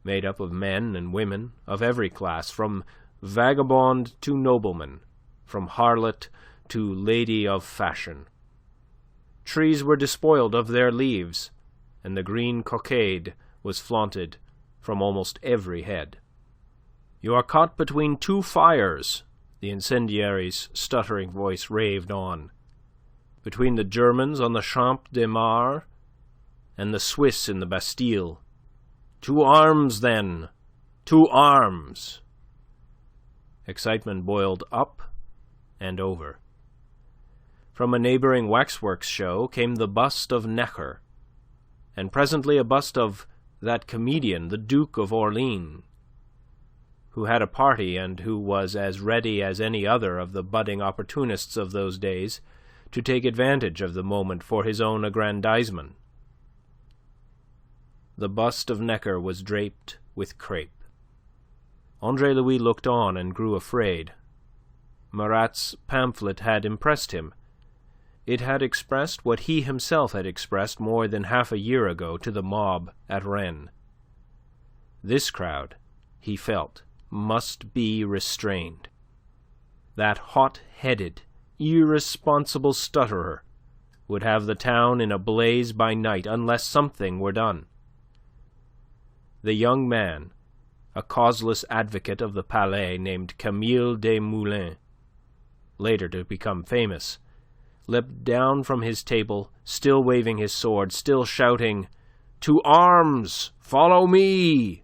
made up of men and women of every class, from vagabond to nobleman, from harlot to lady of fashion. Trees were despoiled of their leaves, and the green cockade was flaunted from almost every head. "You are caught between two fires," the incendiary's stuttering voice raved on. "Between the Germans on the Champ de Mars and the Swiss in the Bastille. To arms, then! To arms!" Excitement boiled up and over. From a neighbouring waxworks show came the bust of Necker, and presently a bust of that comedian, the Duke of Orleans, who had a party and who was as ready as any other of the budding opportunists of those days to take advantage of the moment for his own aggrandizement. The bust of Necker was draped with crape. Andre-Louis looked on and grew afraid. Marat's pamphlet had impressed him. It had expressed what he himself had expressed more than half a year ago to the mob at Rennes. This crowd, he felt, must be restrained. That hot-headed, irresponsible stutterer would have the town in a blaze by night unless something were done. The young man, a causeless advocate of the Palais named Camille Desmoulins, later to become famous, leapt down from his table, still waving his sword, still shouting, "To arms! Follow me!"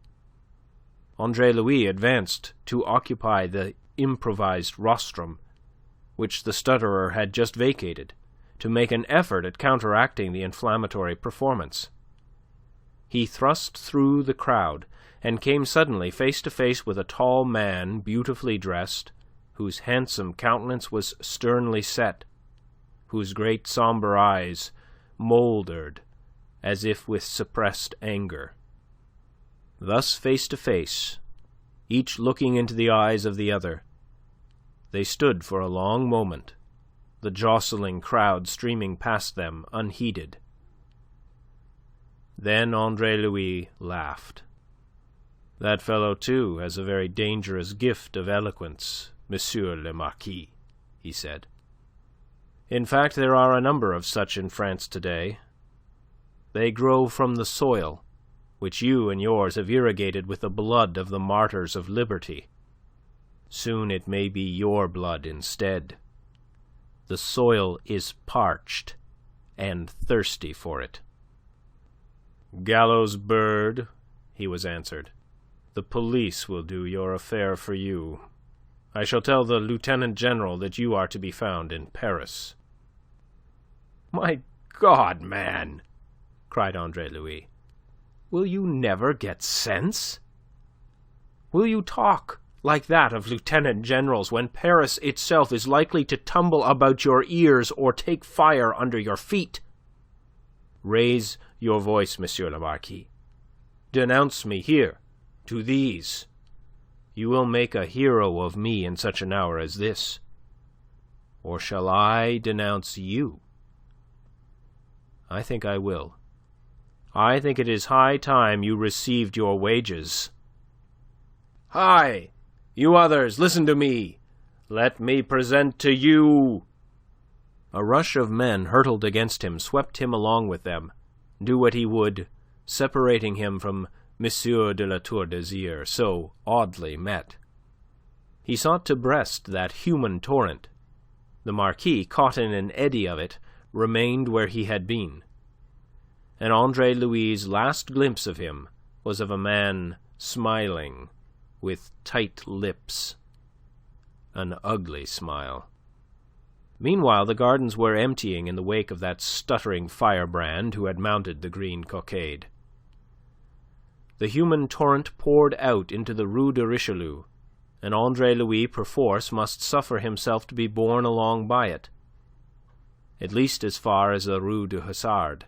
Andre-Louis advanced to occupy the improvised rostrum, which the stutterer had just vacated, to make an effort at counteracting the inflammatory performance. He thrust through the crowd, and came suddenly face to face with a tall man, beautifully dressed, whose handsome countenance was sternly set, whose great sombre eyes mouldered as if with suppressed anger. Thus face to face, each looking into the eyes of the other, they stood for a long moment, the jostling crowd streaming past them unheeded. Then Andre-Louis laughed. "That fellow, too, has a very dangerous gift of eloquence, Monsieur le Marquis," he said. "In fact, there are a number of such in France today. They grow from the soil, which you and yours have irrigated with the blood of the martyrs of liberty. Soon it may be your blood instead. The soil is parched and thirsty for it." "Gallows bird," he was answered, "the police will do your affair for you. I shall tell the Lieutenant General that you are to be found in Paris." "My God, man!" cried Andre-Louis. "Will you never get sense? Will you talk like that of lieutenant generals when Paris itself is likely to tumble about your ears or take fire under your feet? Raise your voice, Monsieur le Marquis. Denounce me here, to these. You will make a hero of me in such an hour as this. Or shall I denounce you? I think I will. I think it is high time you received your wages. Hi! You others, listen to me! Let me present to you..." A rush of men hurtled against him, swept him along with them, do what he would, separating him from Monsieur de la Tour d'Azyr, so oddly met. He sought to breast that human torrent. The Marquis, caught in an eddy of it, remained where he had been. And Andre-Louis' last glimpse of him was of a man smiling, with tight lips. An ugly smile. Meanwhile the gardens were emptying in the wake of that stuttering firebrand who had mounted the green cockade. The human torrent poured out into the Rue de Richelieu, and Andre-Louis perforce must suffer himself to be borne along by it, at least as far as the Rue du Hasard.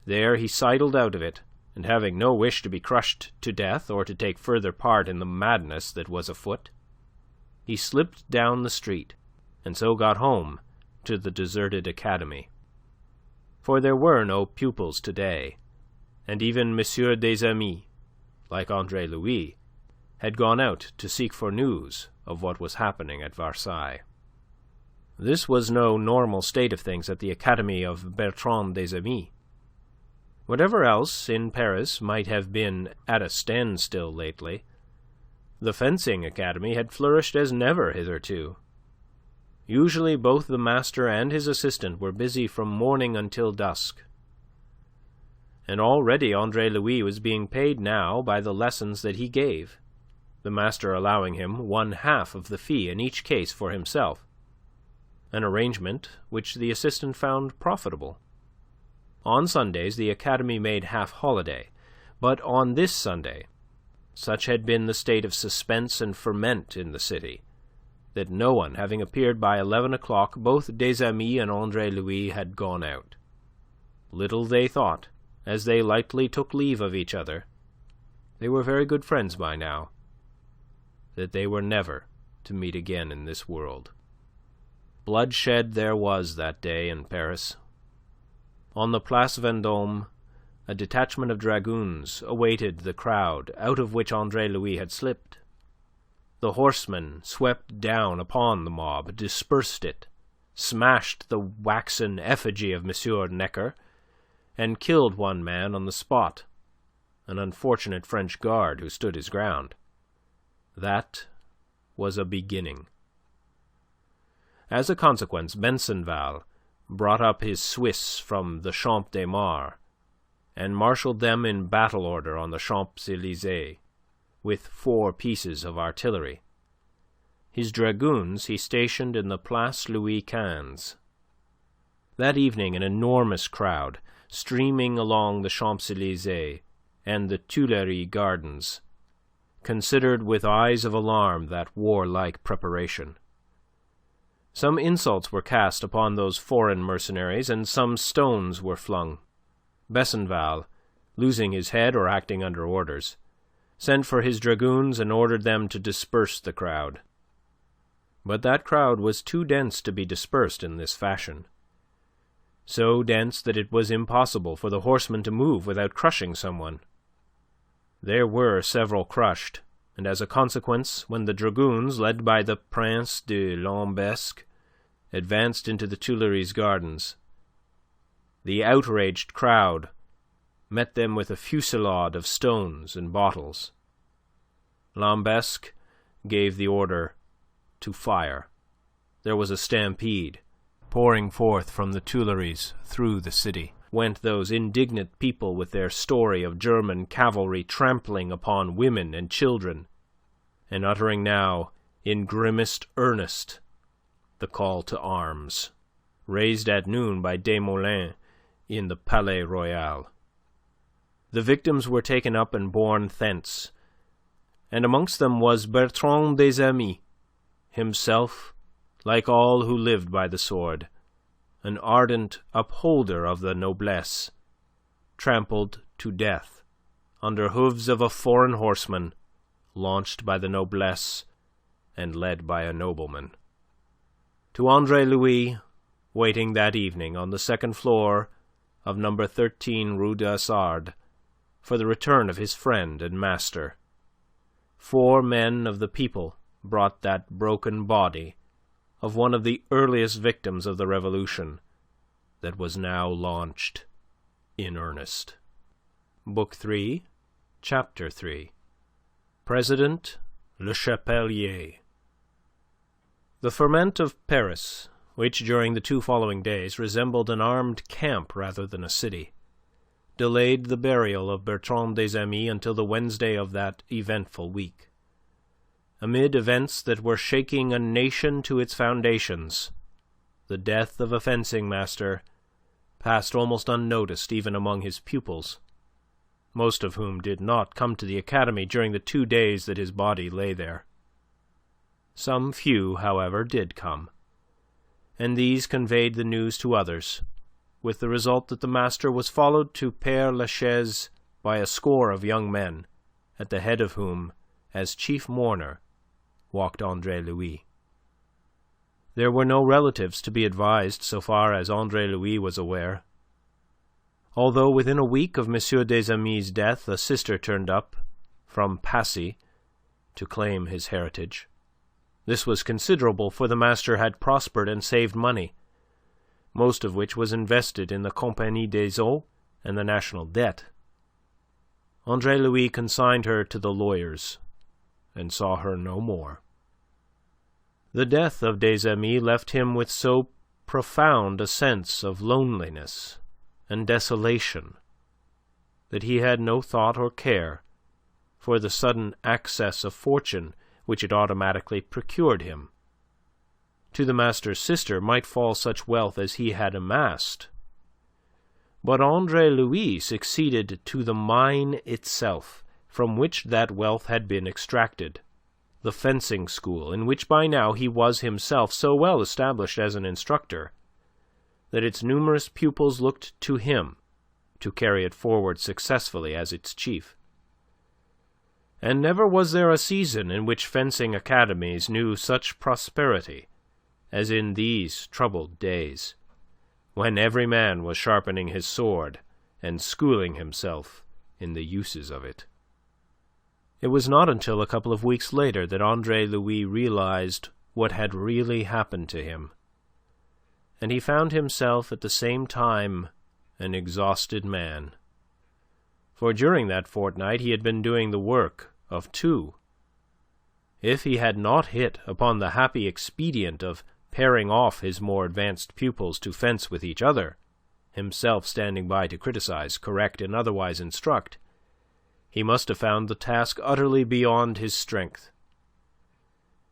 There he sidled out of it, and having no wish to be crushed to death or to take further part in the madness that was afoot, he slipped down the street, and so got home to the deserted academy. For there were no pupils today, and even Monsieur des Amis, like Andre-Louis, had gone out to seek for news of what was happening at Versailles. This was no normal state of things at the Academy of Bertrand des Amis. Whatever else in Paris might have been at a standstill lately, the fencing academy had flourished as never hitherto. Usually both the master and his assistant were busy from morning until dusk. And already Andre-Louis was being paid now by the lessons that he gave, the master allowing him 1/2 of the fee in each case for himself, an arrangement which the assistant found profitable. On Sundays the academy made half holiday, but on this Sunday, such had been the state of suspense and ferment in the city, that no one having appeared by 11 o'clock, both des Amis and Andre-Louis had gone out. Little they thought, as they lightly took leave of each other, they were very good friends by now, that they were never to meet again in this world. Bloodshed there was that day in Paris. On the Place Vendôme, a detachment of dragoons awaited the crowd out of which Andre-Louis had slipped. The horsemen swept down upon the mob, dispersed it, smashed the waxen effigy of Monsieur Necker, and killed one man on the spot, an unfortunate French guard who stood his ground. That was a beginning. As a consequence, Besenval brought up his Swiss from the Champ de Mars, and marshalled them in battle order on the Champs-Élysées, with 4 pieces of artillery. His dragoons he stationed in the Place Louis XV. That evening an enormous crowd, streaming along the Champs-Élysées and the Tuileries gardens, considered with eyes of alarm that warlike preparation. Some insults were cast upon those foreign mercenaries, and some stones were flung. Besenval, losing his head or acting under orders, sent for his dragoons and ordered them to disperse the crowd. But that crowd was too dense to be dispersed in this fashion, so dense that it was impossible for the horsemen to move without crushing someone. There were several crushed, and as a consequence, when the dragoons, led by the Prince de Lambesc, advanced into the Tuileries gardens, the outraged crowd met them with a fusillade of stones and bottles. Lambesc gave the order to fire. There was a stampede. Pouring forth from the Tuileries through the city went those indignant people with their story of German cavalry trampling upon women and children, and uttering now, in grimmest earnest, the call to arms, raised at noon by Desmoulins in the Palais Royal. The victims were taken up and borne thence, and amongst them was Bertrand des Amis, himself, like all who lived by the sword, an ardent upholder of the noblesse, trampled to death under hoofs of a foreign horseman, launched by the noblesse and led by a nobleman. To Andre-Louis, waiting that evening on the second floor of No. 13 Rue d'Assard for the return of his friend and master, 4 men of the people brought that broken body of one of the earliest victims of the Revolution that was now launched in earnest. Book 3, Chapter 3. President Le Chapelier. The ferment of Paris, which during the 2 following days resembled an armed camp rather than a city, delayed the burial of Bertrand des Amis until the Wednesday of that eventful week. Amid events that were shaking a nation to its foundations, the death of a fencing master passed almost unnoticed even among his pupils, most of whom did not come to the academy during the 2 days that his body lay there. Some few, however, did come, and these conveyed the news to others, with the result that the master was followed to Père Lachaise by a score of young men, at the head of whom, as chief mourner, walked Andre-Louis. There were no relatives to be advised so far as Andre-Louis was aware. Although within a week of M. des Amis' death a sister turned up from Passy to claim his heritage. This was considerable, for the master had prospered and saved money, most of which was invested in the Compagnie des Eaux and the national debt, Andre-Louis consigned her to the lawyers and saw her no more. The death of des Amis left him with so profound a sense of loneliness and desolation that he had no thought or care for the sudden access of fortune which it automatically procured him. To the master's sister might fall such wealth as he had amassed, but Andre-Louis succeeded to the mine itself from which that wealth had been extracted, the fencing school, in which by now he was himself so well established as an instructor that its numerous pupils looked to him to carry it forward successfully as its chief. And never was there a season in which fencing academies knew such prosperity as in these troubled days, when every man was sharpening his sword and schooling himself in the uses of it. It was not until a couple of weeks later that Andre-Louis realized what had really happened to him, and he found himself at the same time an exhausted man. For during that fortnight he had been doing the work of two. If he had not hit upon the happy expedient of pairing off his more advanced pupils to fence with each other, himself standing by to criticize, correct, and otherwise instruct, he must have found the task utterly beyond his strength.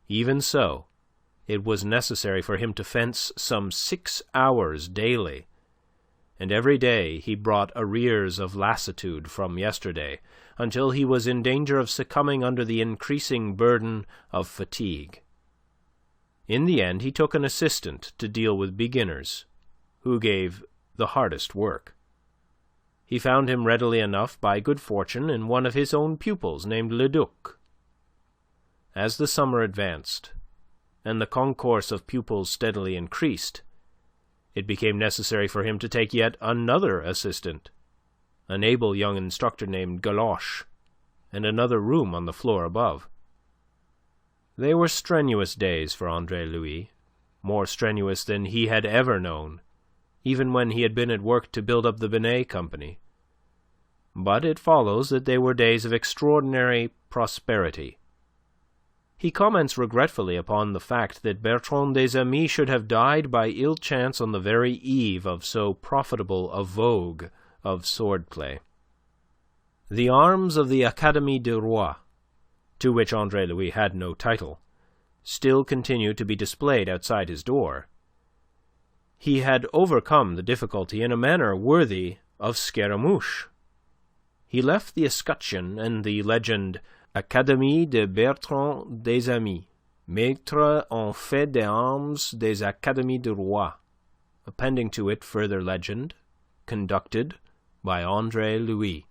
Even so, it was necessary for him to fence some 6 hours daily, and every day he brought arrears of lassitude from yesterday, until he was in danger of succumbing under the increasing burden of fatigue. In the end he took an assistant to deal with beginners, who gave the hardest work. He found him readily enough by good fortune in one of his own pupils named Leduc. As the summer advanced, and the concourse of pupils steadily increased, it became necessary for him to take yet another assistant, an able young instructor named Galoche, and another room on the floor above. They were strenuous days for Andre-Louis, more strenuous than he had ever known, even when he had been at work to build up the Binet Company. But it follows that they were days of extraordinary prosperity. He comments regretfully upon the fact that Bertrand des Amis should have died by ill chance on the very eve of so profitable a vogue of swordplay. The arms of the Académie du Roi, to which Andre-Louis had no title, still continued to be displayed outside his door. He had overcome the difficulty in a manner worthy of Scaramouche. He left the escutcheon and the legend Académie de Bertrand des Amis, Maître en fait d'armes des Académies du Roi, appending to it further legend, conducted by Andre-Louis.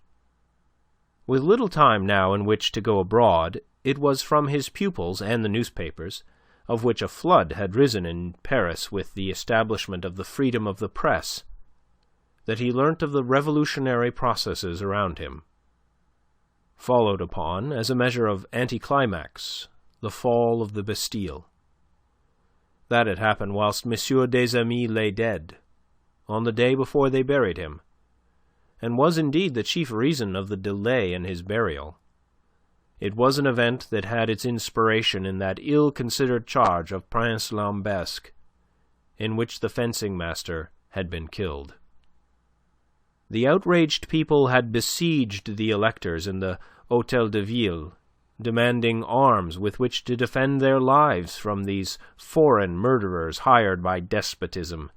With little time now in which to go abroad, it was from his pupils and the newspapers, of which a flood had risen in Paris with the establishment of the freedom of the press, that he learnt of the revolutionary processes around him. Followed upon, as a measure of anticlimax, the fall of the Bastille. That had happened whilst M. des Amis lay dead, on the day before they buried him, and was indeed the chief reason of the delay in his burial. It was an event that had its inspiration in that ill-considered charge of Prince Lambesc, in which the fencing-master had been killed. The outraged people had besieged the electors in the Hôtel de Ville, demanding arms with which to defend their lives from these foreign murderers hired by despotism.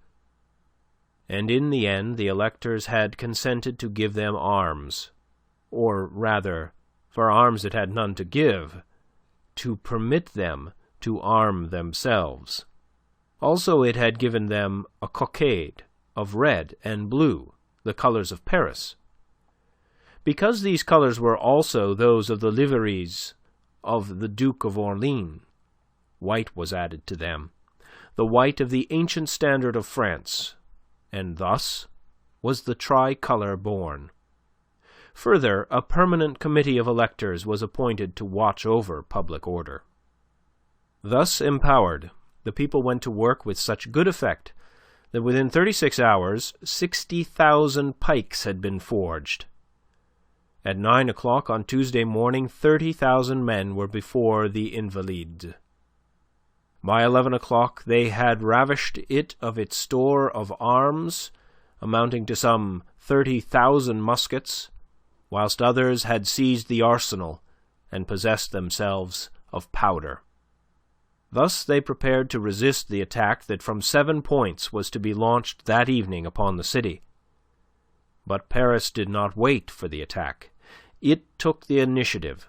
And in the end the electors had consented to give them arms, or rather, for arms it had none to give, to permit them to arm themselves. Also it had given them a cockade of red and blue, the colours of Paris. Because these colours were also those of the liveries of the Duke of Orleans, white was added to them, the white of the ancient standard of France, and thus was the tricolour born. Further, a permanent committee of electors was appointed to watch over public order. Thus empowered, the people went to work with such good effect that within 36 hours 60,000 pikes had been forged. At 9 o'clock on Tuesday morning, 30,000 men were before the Invalides. By 11 o'clock they had ravished it of its store of arms, amounting to some 30,000 muskets, whilst others had seized the arsenal and possessed themselves of powder. Thus they prepared to resist the attack that from 7 points was to be launched that evening upon the city. But Paris did not wait for the attack. It took the initiative.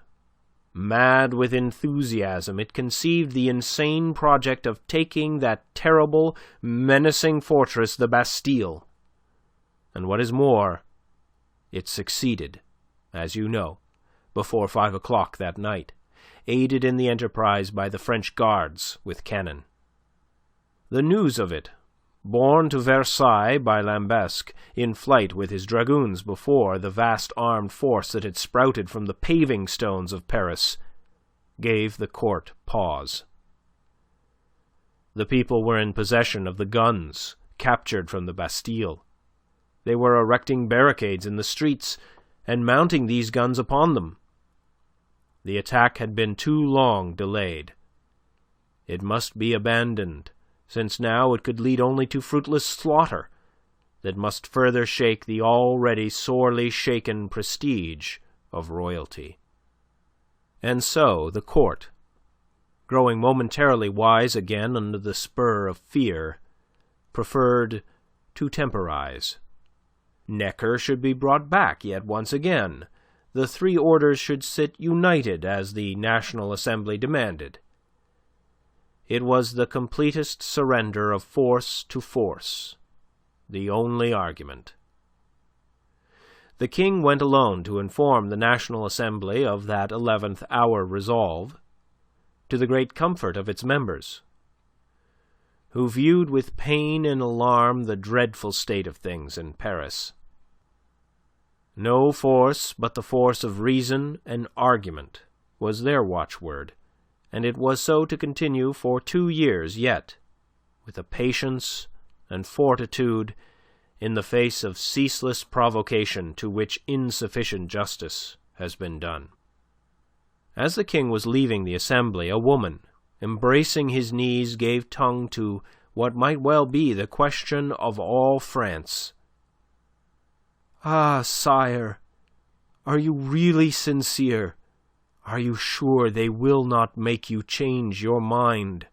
Mad with enthusiasm, it conceived the insane project of taking that terrible, menacing fortress, the Bastille. And what is more, it succeeded, as you know, before 5 o'clock that night, aided in the enterprise by the French guards with cannon. The news of it, borne to Versailles by Lambesc, in flight with his dragoons before the vast armed force that had sprouted from the paving stones of Paris, gave the court pause. The people were in possession of the guns captured from the Bastille. They were erecting barricades in the streets and mounting these guns upon them. The attack had been too long delayed. It must be abandoned, since now it could lead only to fruitless slaughter that must further shake the already sorely shaken prestige of royalty. And so the court, growing momentarily wise again under the spur of fear, preferred to temporize. Necker should be brought back yet once again. The 3 orders should sit united as the National Assembly demanded. It was the completest surrender of force to force, the only argument. The king went alone to inform the National Assembly of that 11th hour resolve, to the great comfort of its members, who viewed with pain and alarm the dreadful state of things in Paris. No force but the force of reason and argument was their watchword, and it was so to continue for 2 years yet, with a patience and fortitude in the face of ceaseless provocation to which insufficient justice has been done. As the king was leaving the assembly, a woman, embracing his knees, gave tongue to what might well be the question of all France. "Ah, sire, are you really sincere? Are you sure they will not make you change your mind?"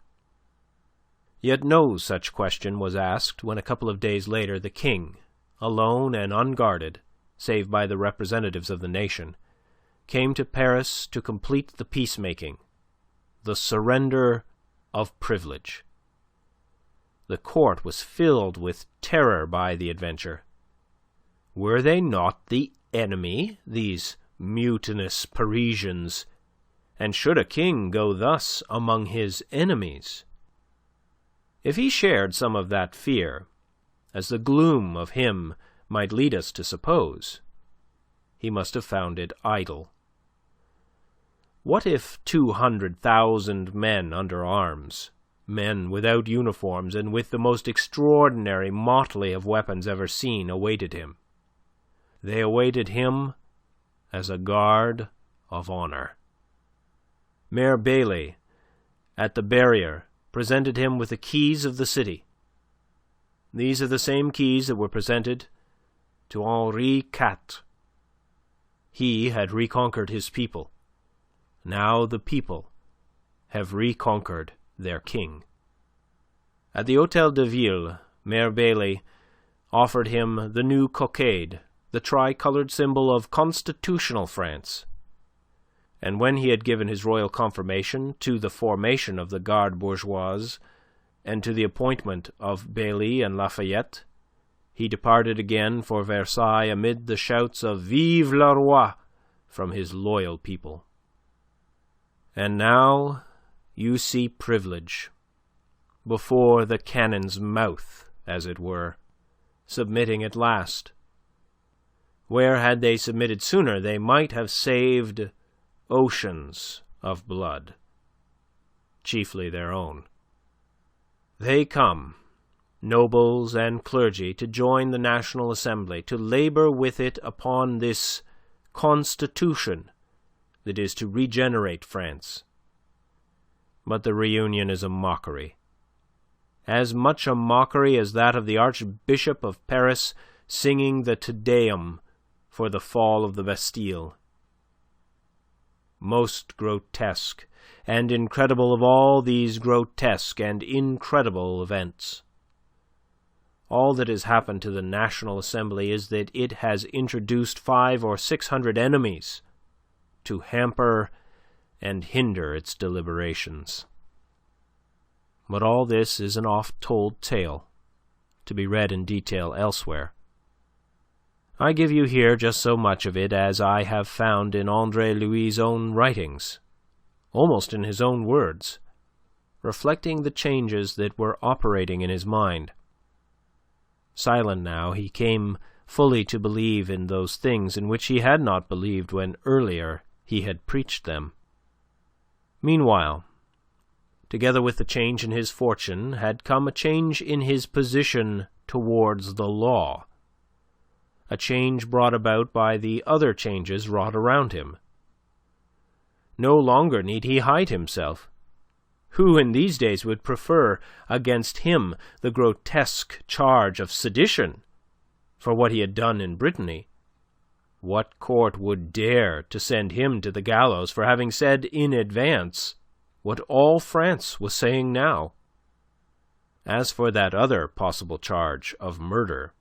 Yet no such question was asked when a couple of days later the king, alone and unguarded, save by the representatives of the nation, came to Paris to complete the peacemaking, the surrender of privilege. The court was filled with terror by the adventure. Were they not the enemy, these mutinous Parisians? And should a king go thus among his enemies? If he shared some of that fear, as the gloom of him might lead us to suppose, he must have found it idle. What if 200,000 men under arms, men without uniforms and with the most extraordinary motley of weapons ever seen, awaited him? They awaited him as a guard of honor. Mayor Bailly, at the barrier, presented him with the keys of the city. These are the same keys that were presented to Henri IV. He had reconquered his people. Now the people have reconquered their king. At the Hôtel de Ville, Mayor Bailly offered him the new cockade, the tricolored symbol of constitutional France. And when he had given his royal confirmation to the formation of the Garde Bourgeoise and to the appointment of Bailly and Lafayette, he departed again for Versailles amid the shouts of "Vive le Roi" from his loyal people. And now you see privilege, before the cannon's mouth, as it were, submitting at last. Where had they submitted sooner, they might have saved oceans of blood, chiefly their own. They come, nobles and clergy to join the National Assembly, to labor with it upon this constitution that is to regenerate France. But the reunion is a mockery. As much a mockery as that of the Archbishop of Paris singing the Te Deum for the fall of the Bastille. Most grotesque and incredible of all these grotesque and incredible events. All that has happened to the National Assembly is that it has introduced 500 or 600 enemies to hamper and hinder its deliberations. But all this is an oft-told tale, to be read in detail elsewhere. I give you here just so much of it as I have found in Andre-Louis' own writings, almost in his own words, reflecting the changes that were operating in his mind. Silent now, he came fully to believe in those things in which he had not believed when earlier he had preached them. Meanwhile, together with the change in his fortune had come a change in his position towards the law, a change brought about by the other changes wrought around him. No longer need he hide himself. Who in these days would prefer against him the grotesque charge of sedition for what he had done in Brittany? What court would dare to send him to the gallows for having said in advance what all France was saying now? As for that other possible charge of murder,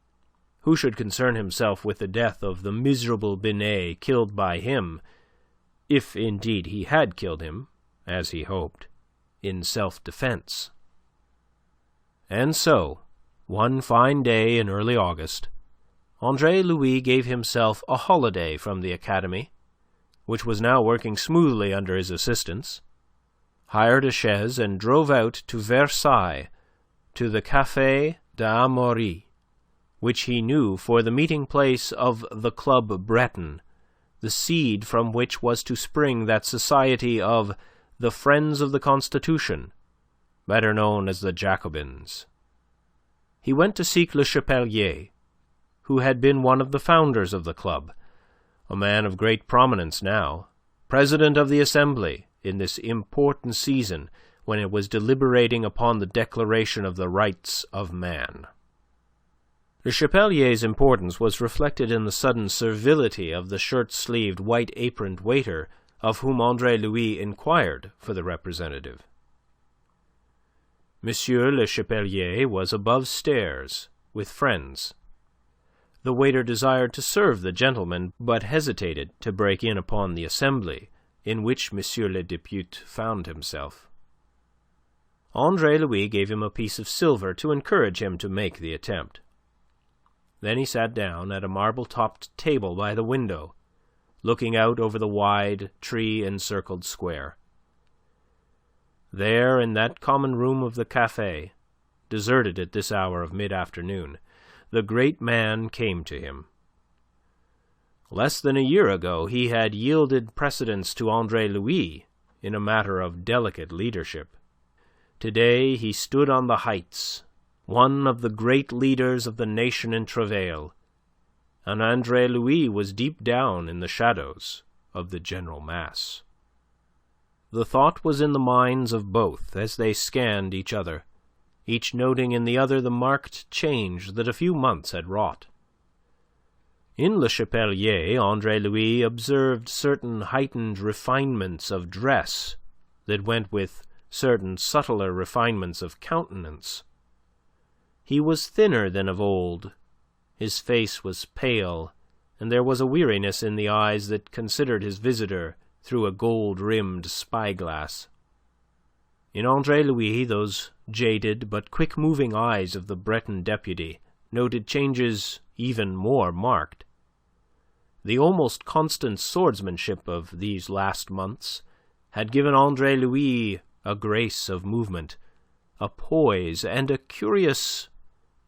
who should concern himself with the death of the miserable Binet killed by him, if indeed he had killed him, as he hoped, in self-defense? And so, one fine day in early August, Andre-Louis gave himself a holiday from the Academy, which was now working smoothly under his assistance, hired a chaise and drove out to Versailles, to the Café d'Amaury, which he knew for the meeting place of the Club Breton, the seed from which was to spring that society of the Friends of the Constitution, better known as the Jacobins. He went to seek Le Chapelier, who had been one of the founders of the club, a man of great prominence now, president of the Assembly in this important season when it was deliberating upon the Declaration of the Rights of Man. Le Chapelier's importance was reflected in the sudden servility of the shirt-sleeved, white-aproned waiter of whom Andre-Louis inquired for the representative. Monsieur Le Chapelier was above stairs, with friends. The waiter desired to serve the gentleman, but hesitated to break in upon the assembly in which Monsieur le Député found himself. Andre-Louis gave him a piece of silver to encourage him to make the attempt. Then he sat down at a marble-topped table by the window, looking out over the wide, tree-encircled square. There, in that common room of the café, deserted at this hour of mid-afternoon, the great man came to him. Less than a year ago he had yielded precedence to Andre-Louis in a matter of delicate leadership. Today he stood on the heights, one of the great leaders of the nation in travail, and Andre-Louis was deep down in the shadows of the general mass. The thought was in the minds of both as they scanned each other, each noting in the other the marked change that a few months had wrought. In Le Chapelier, Andre-Louis observed certain heightened refinements of dress that went with certain subtler refinements of countenance. He was thinner than of old, his face was pale, and there was a weariness in the eyes that considered his visitor through a gold-rimmed spyglass. In Andre-Louis, those jaded but quick-moving eyes of the Breton deputy noted changes even more marked. The almost constant swordsmanship of these last months had given Andre-Louis a grace of movement, a poise, and a curious,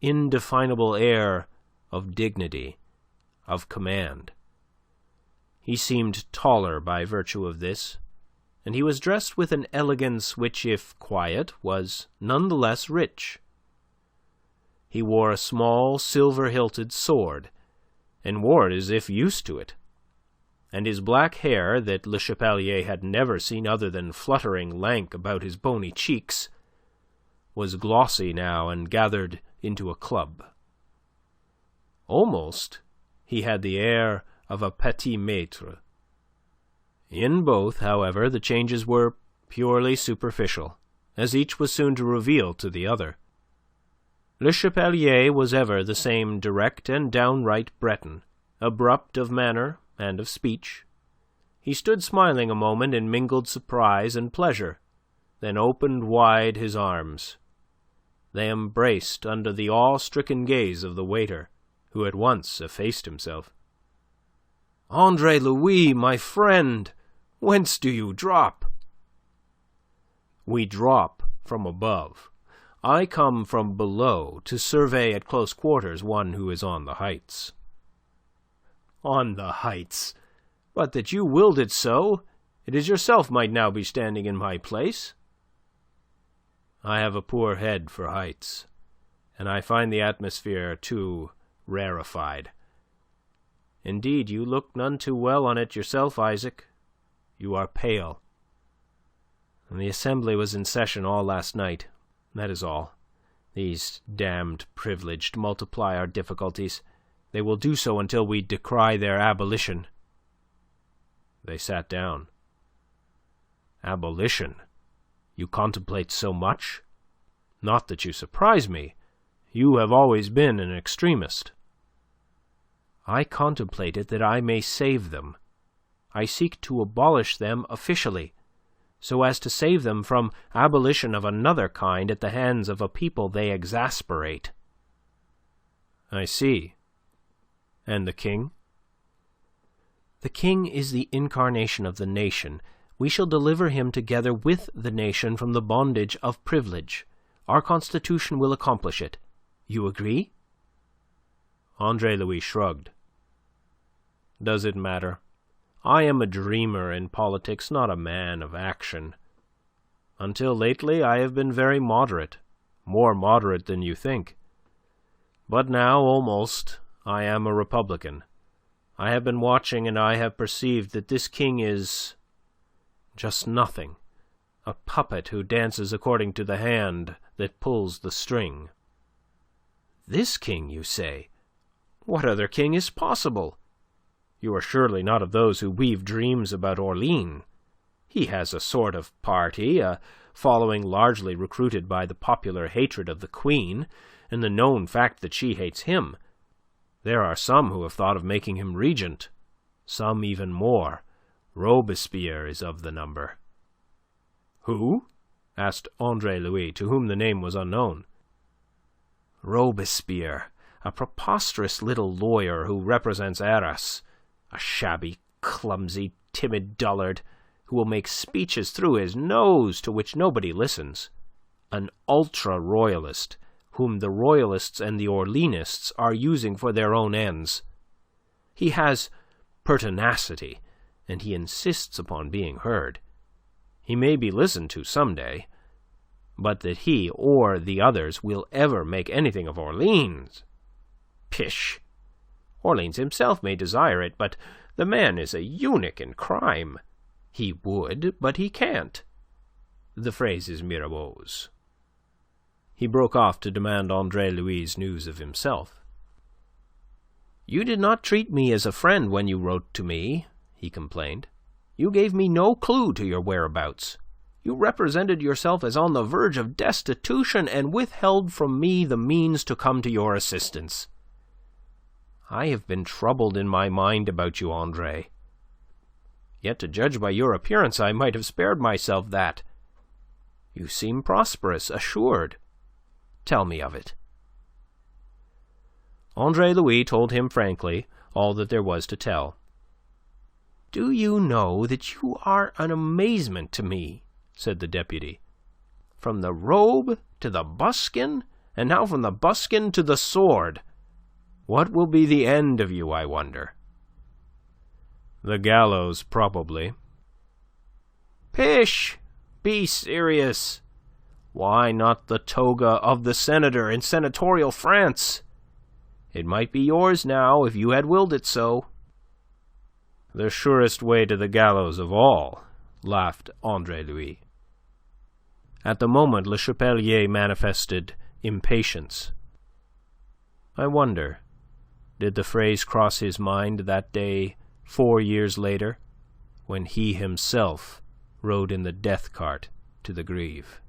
indefinable air of dignity, of command. He seemed taller by virtue of this, and he was dressed with an elegance which, if quiet, was none the less rich. He wore a small, silver-hilted sword, and wore it as if used to it, and his black hair, that Le Chapelier had never seen other than fluttering lank about his bony cheeks, was glossy now and gathered into a club. Almost he had the air of a petit maître. In both, however, the changes were purely superficial, as each was soon to reveal to the other. Le Chapelier was ever the same direct and downright Breton, abrupt of manner and of speech. He stood smiling a moment in mingled surprise and pleasure, then opened wide his arms. They embraced under the awe-stricken gaze of the waiter, who at once effaced himself. "Andre-Louis, my friend, whence do you drop?" "We drop from above. I come from below to survey at close quarters one who is on the heights." "On the heights? But that you willed it so, it is yourself might now be standing in my place." "I have a poor head for heights, and I find the atmosphere too rarefied. Indeed, you look none too well on it yourself, Isaac. You are pale. And the Assembly was in session all last night. That is all. These damned privileged multiply our difficulties. They will do so until we decry their abolition." They sat down. "Abolition? You contemplate so much? Not that you surprise me. You have always been an extremist." "I contemplate it that I may save them. I seek to abolish them officially, so as to save them from abolition of another kind at the hands of a people they exasperate." "I see. And the king?" "The king is the incarnation of the nation. We shall deliver him together with the nation from the bondage of privilege. Our constitution will accomplish it. You agree?" Andre-Louis shrugged. "Does it matter? I am a dreamer in politics, not a man of action. Until lately I have been very moderate, more moderate than you think. But now, almost, I am a republican. I have been watching, and I have perceived that this king is just nothing, a puppet who dances according to the hand that pulls the string." "This king, you say? What other king is possible? You are surely not of those who weave dreams about Orleans. He has a sort of party, a following largely recruited by the popular hatred of the Queen, and the known fact that she hates him. There are some who have thought of making him regent, some even more. Robespierre is of the number." "Who?" asked Andre-Louis, to whom the name was unknown. "Robespierre, a preposterous little lawyer who represents Arras, a shabby, clumsy, timid dullard who will make speeches through his nose to which nobody listens. An ultra-royalist whom the royalists and the Orleanists are using for their own ends. He has pertinacity, and he insists upon being heard. He may be listened to some day, but that he or the others will ever make anything of Orleans? Pish! Orleans himself may desire it, but the man is a eunuch in crime. He would, but he can't. The phrase is Mirabeau's." He broke off to demand Andre-Louis' news of himself. "You did not treat me as a friend when you wrote to me," he complained. "You gave me no clue to your whereabouts. You represented yourself as on the verge of destitution and withheld from me the means to come to your assistance. I have been troubled in my mind about you, Andre. Yet to judge by your appearance, I might have spared myself that. You seem prosperous, assured. Tell me of it." Andre-Louis told him frankly all that there was to tell. "Do you know that you are an amazement to me?" said the deputy. "From the robe to the buskin, and now from the buskin to the sword. What will be the end of you, I wonder?" "The gallows, probably." "Pish! Be serious. Why not the toga of the senator in senatorial France? It might be yours now if you had willed it so." "The surest way to the gallows of all," laughed Andre-Louis. At the moment, Le Chapelier manifested impatience. I wonder, did the phrase cross his mind that day 4 years later, when he himself rode in the death cart to the Greve?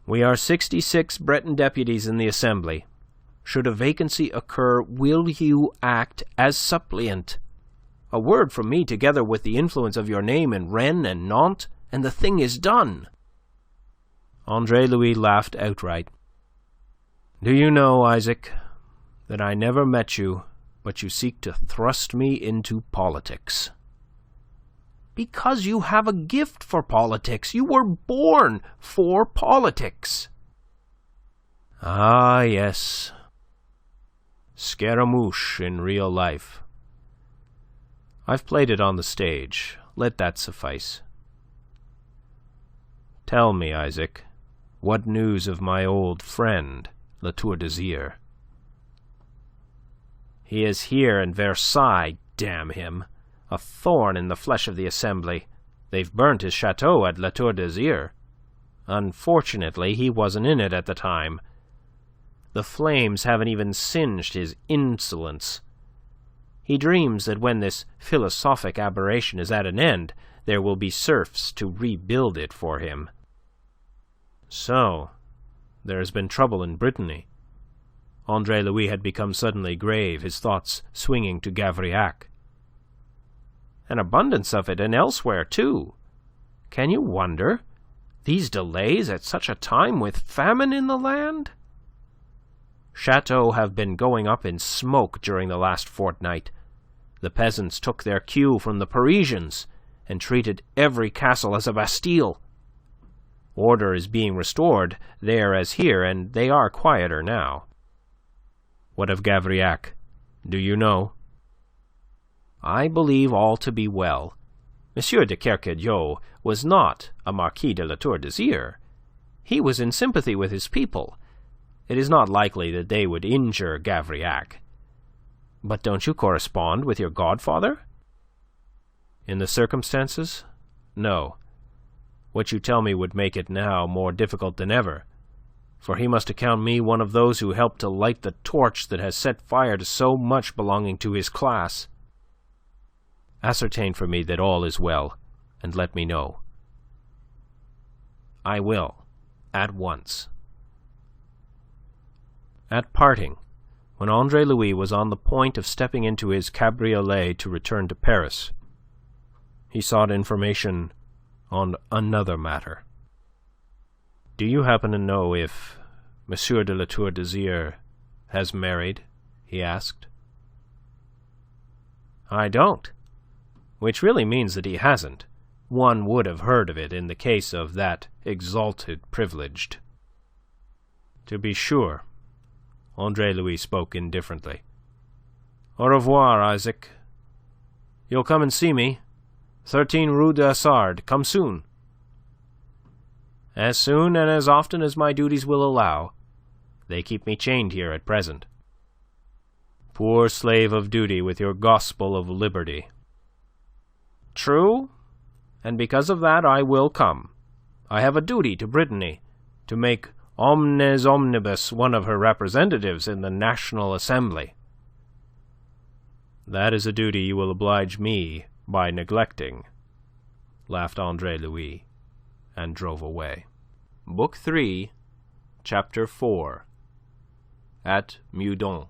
"We are 66 Breton deputies in the Assembly. Should a vacancy occur, will you act as suppliant? A word from me, together with the influence of your name in Rennes and Nantes, and the thing is done." Andre-Louis laughed outright. "Do you know, Isaac, that I never met you, but you seek to thrust me into politics?" "Because you have a gift for politics. You were born for politics." "Ah, yes. Scaramouche in real life. I've played it on the stage. Let that suffice. Tell me, Isaac, what news of my old friend, La Tour d'Azyr?" "He is here in Versailles, damn him. A thorn in the flesh of the Assembly. They've burnt his chateau at La Tour d'Azyr. Unfortunately, he wasn't in it at the time. The flames haven't even singed his insolence. He dreams that when this philosophic aberration is at an end, there will be serfs to rebuild it for him." "So, there has been trouble in Brittany." Andre-Louis had become suddenly grave, his thoughts swinging to Gavrillac. "An abundance of it, and elsewhere, too. Can you wonder? These delays at such a time with famine in the land? Chateaux have been going up in smoke during the last fortnight. The peasants took their cue from the Parisians and treated every castle as a Bastille. Order is being restored there as here, and they are quieter now." "What of Gavrillac? Do you know?" "I believe all to be well. M. de Kercadiou was not a Marquis de La Tour d'Azyr. He was in sympathy with his people. It is not likely that they would injure Gavrillac. But don't you correspond with your godfather?" "In the circumstances? No. What you tell me would make it now more difficult than ever, for he must account me one of those who helped to light the torch that has set fire to so much belonging to his class. Ascertain for me that all is well, and let me know." "I will, at once." At parting, when Andre-Louis was on the point of stepping into his cabriolet to return to Paris, he sought information on another matter. "Do you happen to know if M. de La Tour d'Azyr has married?" he asked. "I don't, which really means that he hasn't. One would have heard of it in the case of that exalted privileged." "To be sure." Andre-Louis spoke indifferently. "Au revoir, Isaac. You'll come and see me? 13 Rue d'Assard. Come soon." "As soon and as often as my duties will allow. They keep me chained here at present." "Poor slave of duty with your gospel of liberty." "True, and because of that I will come. I have a duty to Brittany, to make omnes omnibus one of her representatives in the National Assembly." "That is a duty you will oblige me by neglecting," laughed Andre-Louis, and drove away. Book 3, Chapter 4. At Meudon.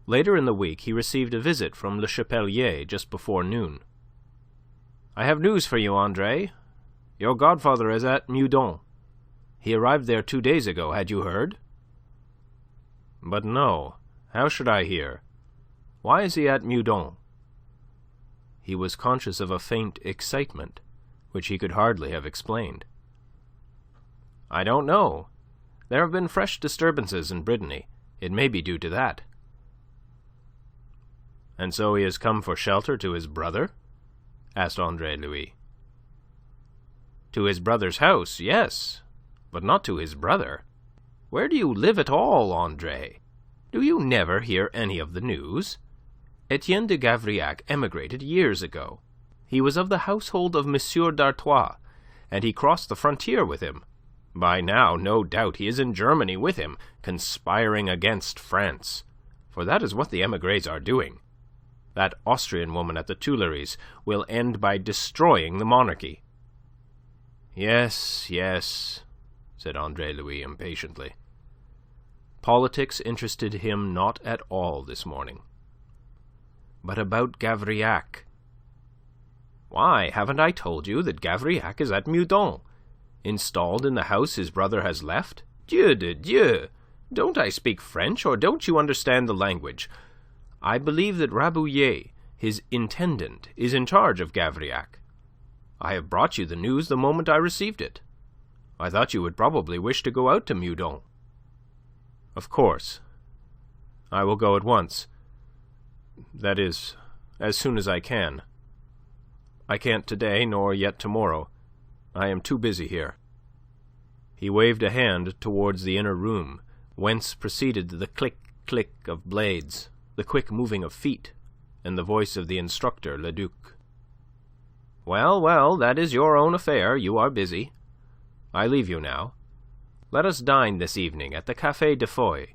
Later in the week he received a visit from Le Chapelier just before noon. "I have news for you, Andre. Your godfather is at Meudon. He arrived there 2 days ago. Had you heard?" "But no. How should I hear? Why is he at Meudon?" He was conscious of a faint excitement, which he could hardly have explained. "I don't know. There have been fresh disturbances in Brittany. It may be due to that." "And so he has come for shelter to his brother?" asked Andre-Louis. To his brother's house, yes, but not to his brother. Where do you live at all, Andre? Do you never hear any of the news? Etienne de Gavrillac emigrated years ago. He was of the household of Monsieur d'Artois, and he crossed the frontier with him. By now, no doubt, he is in Germany with him, conspiring against France, for that is what the émigrés are doing. That Austrian woman at the Tuileries will end by destroying the monarchy." "Yes, yes," said Andre-Louis impatiently. Politics interested him not at all this morning. "But about Gavrillac?" "Why, haven't I told you that Gavrillac is at Meudon, installed in the house his brother has left? Dieu de Dieu! Don't I speak French, or don't you understand the language? I believe that Rabouillet, his intendant, is in charge of Gavrillac. I have brought you the news the moment I received it. I thought you would probably wish to go out to Meudon." "Of course. I will go at once. That is, as soon as I can. I can't today, nor yet tomorrow. I am too busy here." He waved a hand towards the inner room, whence proceeded the click-click of blades, the quick moving of feet, and the voice of the instructor, Leduc. "Well, well, that is your own affair. You are busy. I leave you now. Let us dine this evening at the Café de Foy.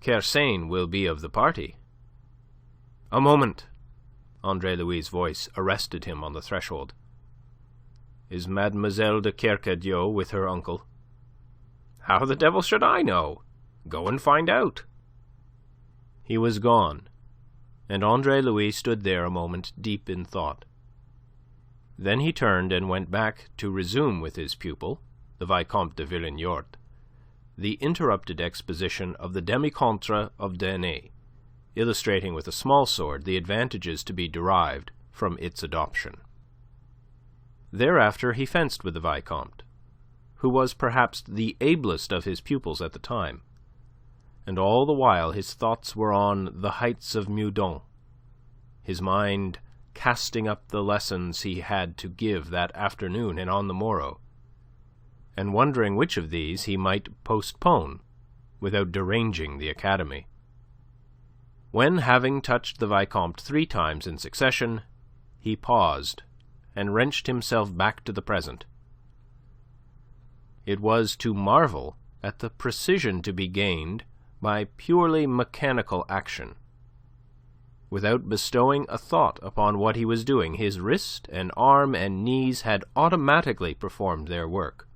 Kersain will be of the party." "A moment!" Andre-Louis' voice arrested him on the threshold. "Is Mademoiselle de Kercadiou with her uncle?" "How the devil should I know? Go and find out." He was gone, and Andre-Louis stood there a moment deep in thought. Then he turned and went back to resume with his pupil, the Vicomte de Villeniort, the interrupted exposition of the demi-contre of Danae, illustrating with a small sword the advantages to be derived from its adoption. Thereafter he fenced with the Vicomte, who was perhaps the ablest of his pupils at the time, and all the while his thoughts were on the heights of Meudon, his mind casting up the lessons he had to give that afternoon and on the morrow, and wondering which of these he might postpone without deranging the academy. When, having touched the Vicomte 3 times in succession, he paused and wrenched himself back to the present. It was to marvel at the precision to be gained by purely mechanical action. Without bestowing a thought upon what he was doing, his wrist and arm and knees had automatically performed their work,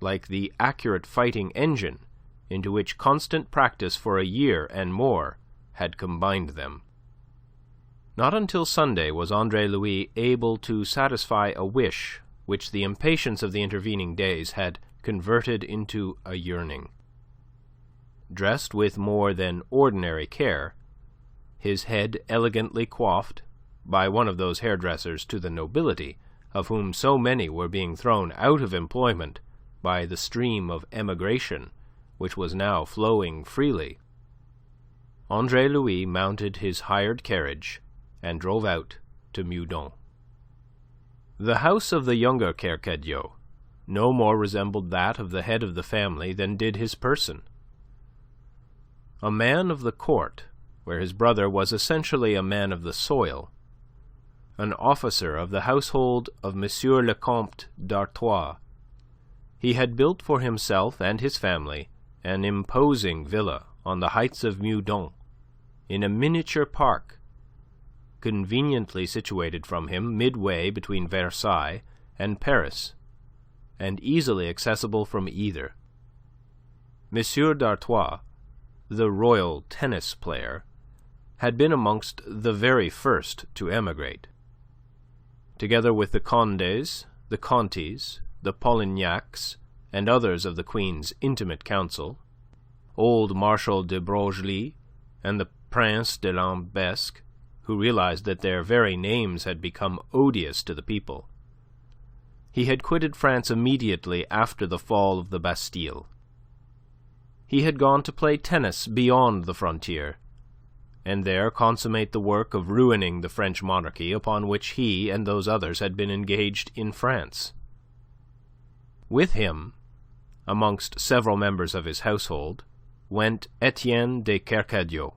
like the accurate fighting engine into which constant practice for a year and more had combined them. Not until Sunday was Andre-Louis able to satisfy a wish which the impatience of the intervening days had converted into a yearning. Dressed with more than ordinary care, his head elegantly coiffed by one of those hairdressers to the nobility, of whom so many were being thrown out of employment by the stream of emigration which was now flowing freely, Andre-Louis mounted his hired carriage and drove out to Meudon. The house of the younger Kercadiou no more resembled that of the head of the family than did his person. A man of the court, where his brother was essentially a man of the soil, an officer of the household of Monsieur le Comte d'Artois, he had built for himself and his family an imposing villa on the heights of Meudon, in a miniature park, conveniently situated from him midway between Versailles and Paris, and easily accessible from either. Monsieur d'Artois, the royal tennis player, had been amongst the very first to emigrate. Together with the Condés, the Contis, the Polignacs, and others of the Queen's intimate council, old Marshal de Broglie and the Prince de Lambesc, who realized that their very names had become odious to the people. He had quitted France immediately after the fall of the Bastille. He had gone to play tennis beyond the frontier, and there consummate the work of ruining the French monarchy upon which he and those others had been engaged in France. With him, amongst several members of his household, went Etienne de Kercadiou,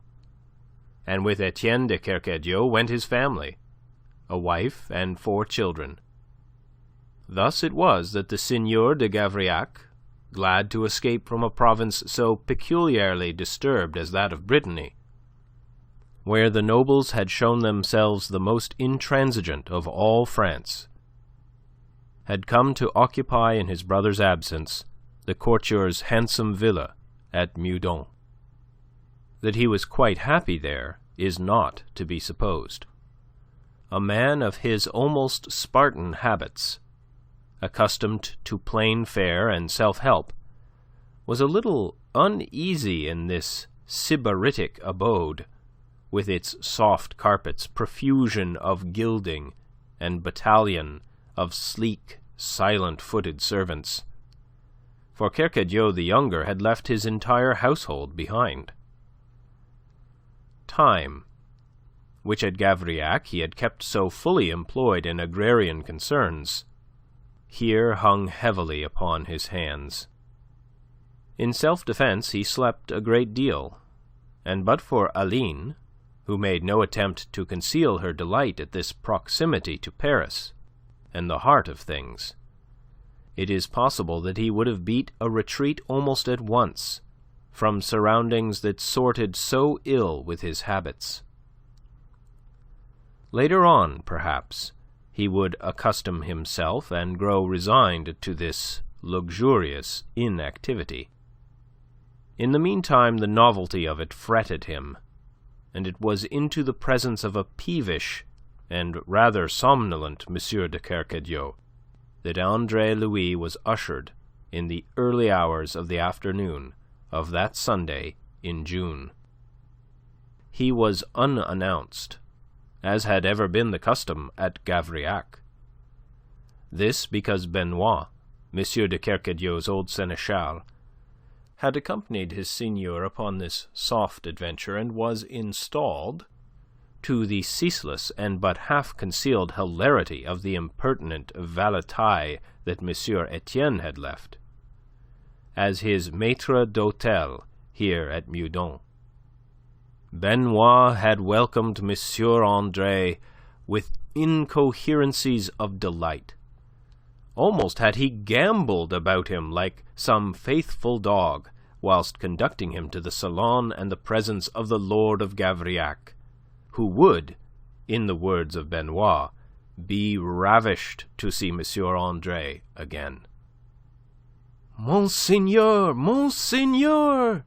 and with Etienne de Kercadiou went his family, a wife and 4 children. Thus it was that the Seigneur de Gavrillac, glad to escape from a province so peculiarly disturbed as that of Brittany, where the nobles had shown themselves the most intransigent of all France, had come to occupy in his brother's absence the courtier's handsome villa at Meudon. That he was quite happy there is not to be supposed. A man of his almost Spartan habits, accustomed to plain fare and self-help, was a little uneasy in this sybaritic abode, with its soft carpets, profusion of gilding, and battalion of sleek, silent-footed servants. For Kercadiou the younger had left his entire household behind. Time, which at Gavrillac he had kept so fully employed in agrarian concerns, here hung heavily upon his hands. In self-defence he slept a great deal, and but for Aline, who made no attempt to conceal her delight at this proximity to Paris and the heart of things, it is possible that he would have beat a retreat almost at once from surroundings that sorted so ill with his habits. Later on, perhaps, he would accustom himself and grow resigned to this luxurious inactivity. In the meantime, the novelty of it fretted him, and it was into the presence of a peevish and rather somnolent M. de Kercadiou that Andre-Louis was ushered in the early hours of the afternoon of that Sunday in June. He was unannounced, as had ever been the custom at Gavrillac. This because Benoit, M. de Kercadiou's old seneschal, had accompanied his seigneur upon this soft adventure, and was installed, to the ceaseless and but half-concealed hilarity of the impertinent valetaille that M. Etienne had left, as his maître d'hôtel here at Meudon. Benoit had welcomed M. Andre with incoherencies of delight. Almost had he gambolled about him like some faithful dog, whilst conducting him to the salon and the presence of the Lord of Gavrillac, who would, in the words of Benoit, be ravished to see M. Andre again. "Monseigneur! Monseigneur!"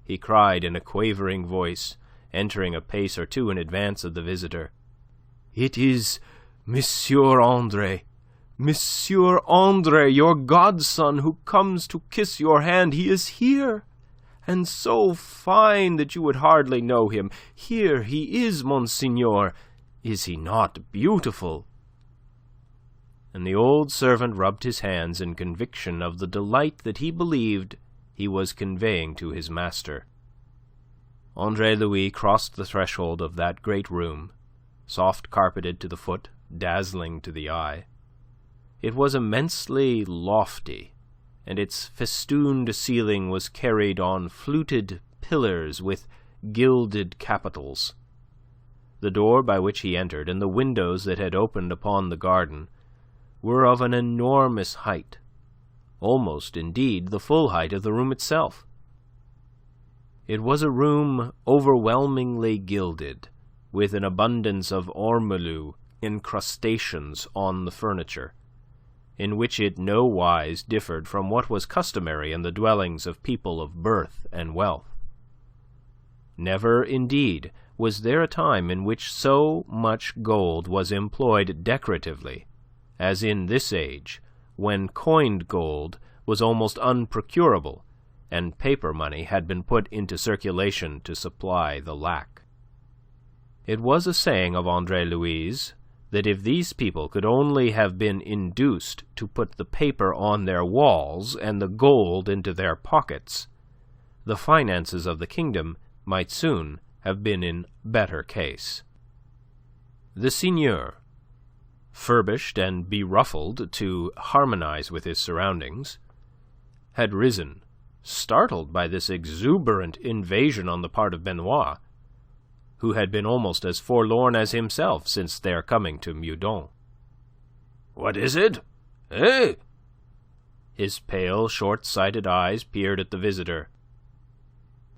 he cried in a quavering voice, entering a pace or two in advance of the visitor. "It is Monsieur Andre. Monsieur Andre, your godson, who comes to kiss your hand. He is here, and so fine that you would hardly know him. Here he is, Monseigneur. Is he not beautiful?" And the old servant rubbed his hands in conviction of the delight that he believed he was conveying to his master. Andre-Louis crossed the threshold of that great room, soft-carpeted to the foot, dazzling to the eye. It was immensely lofty, and its festooned ceiling was carried on fluted pillars with gilded capitals. The door by which he entered, and the windows that had opened upon the garden, were of an enormous height, almost, indeed, the full height of the room itself. It was a room overwhelmingly gilded, with an abundance of ormolu incrustations on the furniture, in which it nowise differed from what was customary in the dwellings of people of birth and wealth. Never, indeed, was there a time in which so much gold was employed decoratively as in this age, when coined gold was almost unprocurable, and paper money had been put into circulation to supply the lack. It was a saying of Andre-Louis that if these people could only have been induced to put the paper on their walls and the gold into their pockets, the finances of the kingdom might soon have been in better case. The seigneur, furbished and beruffled to harmonize with his surroundings, had risen, startled by this exuberant invasion on the part of Benoit, who had been almost as forlorn as himself since their coming to Meudon. "What is it? Eh?" His pale, short-sighted eyes peered at the visitor.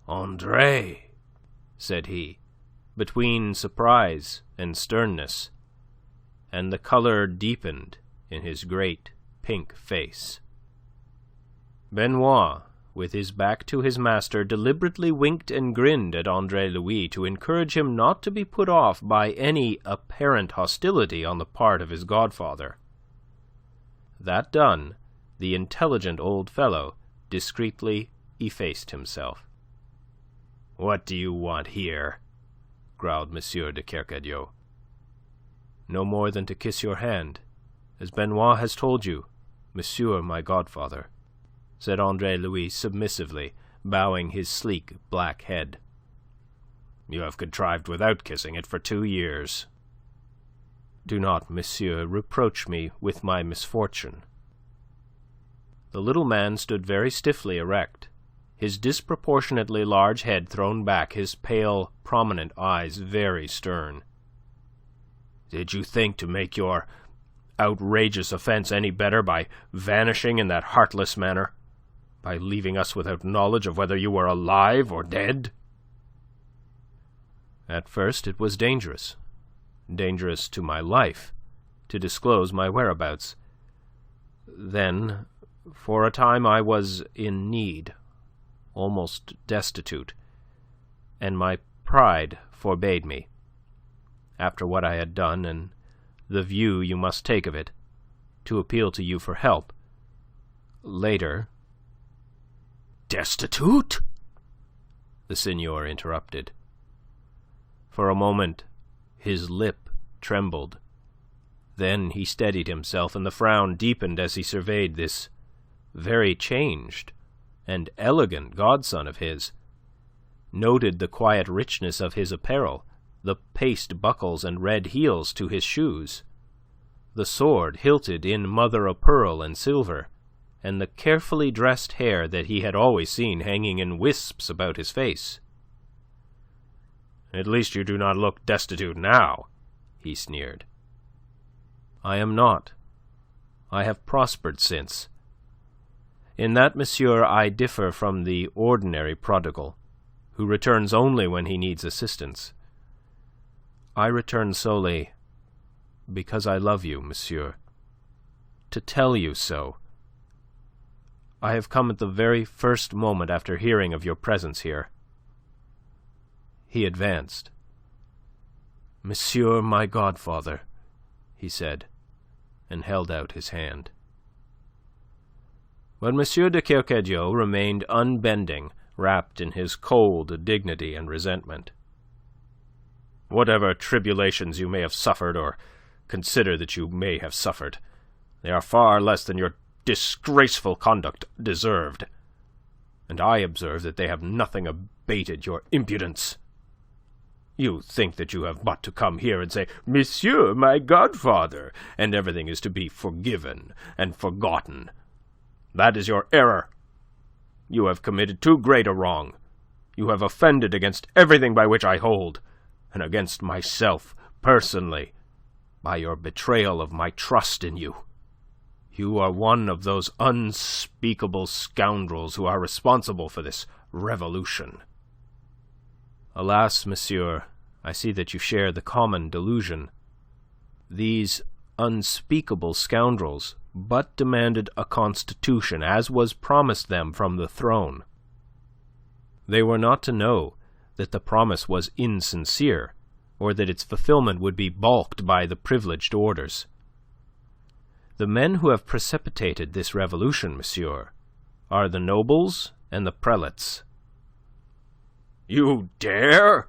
"Andre," said he, between surprise and sternness, and the colour deepened in his great pink face. Benoit, with his back to his master, deliberately winked and grinned at Andre-Louis to encourage him not to be put off by any apparent hostility on the part of his godfather. That done, the intelligent old fellow discreetly effaced himself. "What do you want here?" growled M. de Kercadiou. "No more than to kiss your hand, as Benoit has told you, Monsieur my godfather," said Andre-Louis submissively, bowing his sleek black head. "You have contrived without kissing it for 2 years." "Do not, monsieur, reproach me with my misfortune." The little man stood very stiffly erect, his disproportionately large head thrown back, his pale, prominent eyes very stern. "Did you think to make your outrageous offence any better by vanishing in that heartless manner? By leaving us without knowledge of whether you were alive or dead?" "At first it was dangerous to my life, to disclose my whereabouts. Then, for a time I was in need, almost destitute, and my pride forbade me, after what I had done and the view you must take of it, to appeal to you for help. Later..." "Destitute?" the seigneur interrupted. For a moment his lip trembled. Then he steadied himself, and the frown deepened as he surveyed this very changed and elegant godson of his, noted the quiet richness of his apparel, the paste buckles and red heels to his shoes, the sword hilted in mother-o'-pearl and silver, and the carefully dressed hair that he had always seen hanging in wisps about his face. "At least you do not look destitute now," he sneered. "I am not. I have prospered since. In that, monsieur, I differ from the ordinary prodigal, who returns only when he needs assistance. I return solely because I love you, monsieur. To tell you so. I have come at the very first moment after hearing of your presence here." He advanced. "Monsieur my godfather," he said, and held out his hand. But M. de Kercadiou remained unbending, wrapped in his cold dignity and resentment. "Whatever tribulations you may have suffered, or consider that you may have suffered, they are far less than your disgraceful conduct deserved, and I observe that they have nothing abated your impudence. You think that you have but to come here and say, 'Monsieur, my godfather,' and everything is to be forgiven and forgotten. That is your error. You have committed too great a wrong. You have offended against everything by which I hold, and against myself personally, by your betrayal of my trust in you. You are one of those unspeakable scoundrels who are responsible for this revolution." "Alas, monsieur, I see that you share the common delusion. These unspeakable scoundrels but demanded a constitution, as was promised them from the throne. They were not to know that the promise was insincere, or that its fulfilment would be balked by the privileged orders. The men who have precipitated this revolution, monsieur, are the nobles and the prelates." "You dare,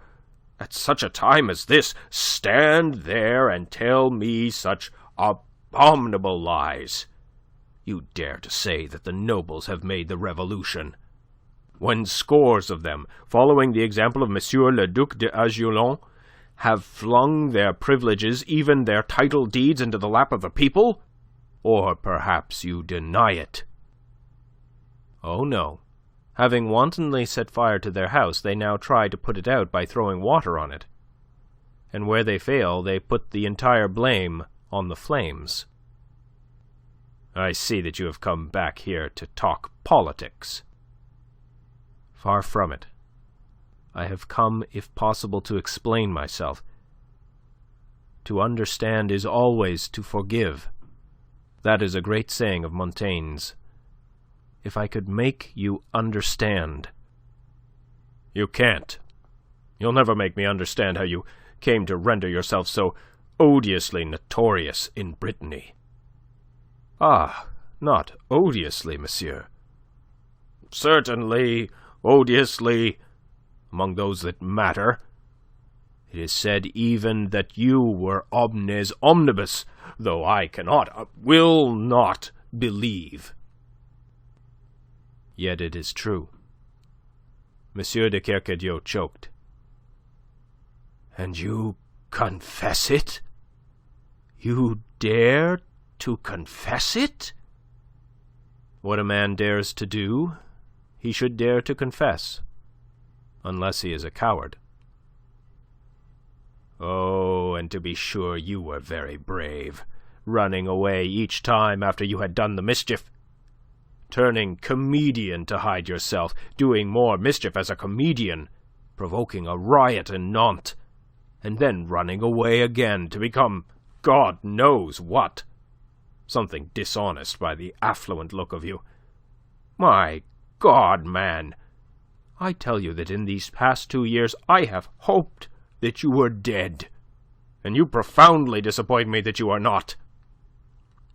at such a time as this, stand there and tell me such abominable lies? You dare to say that the nobles have made the revolution, when scores of them, following the example of Monsieur le Duc d'Aiguillon, have flung their privileges, even their title deeds, into the lap of the people? Or perhaps you deny it?" "Oh, no. Having wantonly set fire to their house, they now try to put it out by throwing water on it. And where they fail, they put the entire blame on the flames." "I see that you have come back here to talk politics." "Far from it. I have come, if possible, to explain myself. To understand is always to forgive. That is a great saying of Montaigne's. If I could make you understand..." "You can't. You'll never make me understand how you came to render yourself so odiously notorious in Brittany." "Ah, not odiously, monsieur." "Certainly, odiously, among those that matter. It is said even that you were omnes omnibus, though I cannot, will not believe." "Yet it is true." Monsieur de Kercadiou choked. "And you confess it? You dare to confess it?" "What a man dares to do, he should dare to confess, unless he is a coward." "Oh, and to be sure you were very brave, running away each time after you had done the mischief. Turning comedian to hide yourself, doing more mischief as a comedian, provoking a riot in Nantes, and then running away again to become God knows what. Something dishonest by the affluent look of you. My God, man, I tell you that in these past 2 years I have hoped that you were dead, and you profoundly disappoint me that you are not."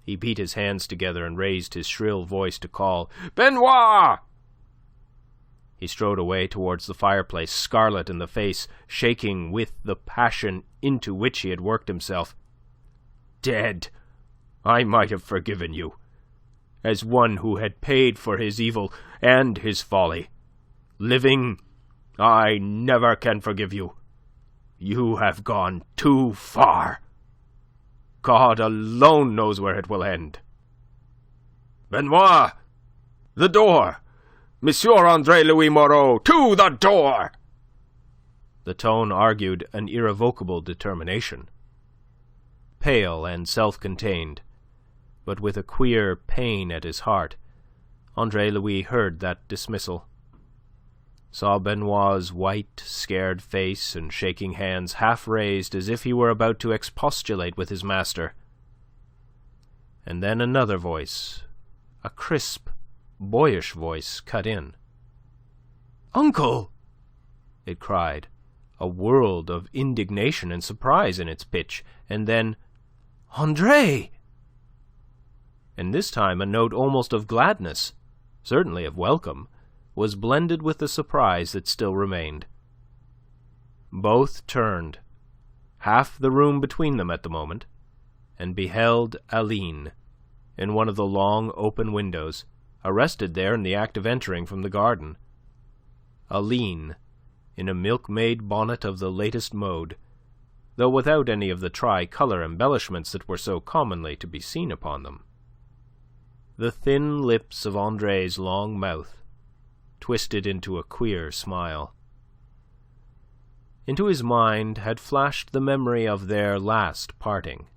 He beat his hands together and raised his shrill voice to call, "Benoit!" He strode away towards the fireplace, scarlet in the face, shaking with the passion into which he had worked himself. "Dead! I might have forgiven you, as one who had paid for his evil and his folly. Living, I never can forgive you. You have gone too far. God alone knows where it will end. Benoit! The door! Monsieur Andre-Louis Moreau, to the door!" The tone argued an irrevocable determination. Pale and self-contained, but with a queer pain at his heart, Andre-Louis heard that dismissal, saw Benoit's white, scared face and shaking hands half raised as if he were about to expostulate with his master. And then another voice, a crisp, boyish voice, cut in. "Uncle!" it cried, a world of indignation and surprise in its pitch, and then, "Andre!" And this time a note almost of gladness, certainly of welcome, was blended with the surprise that still remained. Both turned, half the room between them at the moment, and beheld Aline, in one of the long open windows, arrested there in the act of entering from the garden. Aline, in a milkmaid bonnet of the latest mode, though without any of the tricolour embellishments that were so commonly to be seen upon them. The thin lips of Andre's long mouth twisted into a queer smile. Into his mind had flashed the memory of their last parting.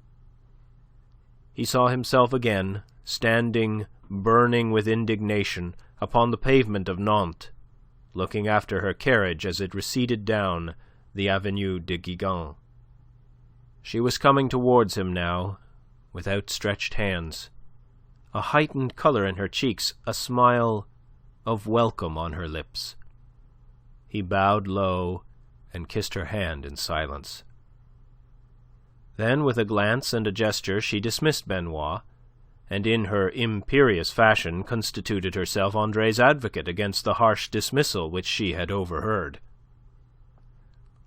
He saw himself again, standing, burning with indignation, upon the pavement of Nantes, looking after her carriage as it receded down the Avenue de Gigan. She was coming towards him now, with outstretched hands, a heightened colour in her cheeks, a smile of welcome on her lips. He bowed low and kissed her hand in silence. Then, with a glance and a gesture, she dismissed Benoit, and in her imperious fashion constituted herself Andre's advocate against the harsh dismissal which she had overheard.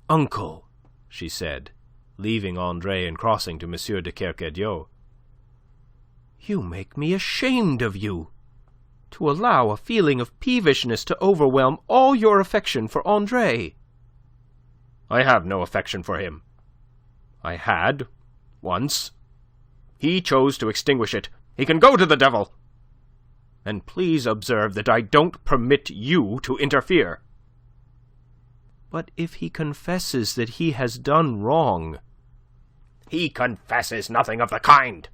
"Uncle," she said, leaving Andre and crossing to M. de Kercadiou, "you make me ashamed of you, to allow a feeling of peevishness to overwhelm all your affection for Andre." I have no affection for him. I had, once. He chose to extinguish it. He can go to the devil. And please observe that I don't permit you to interfere." "But if he confesses that he has done wrong..." "He confesses nothing of the kind.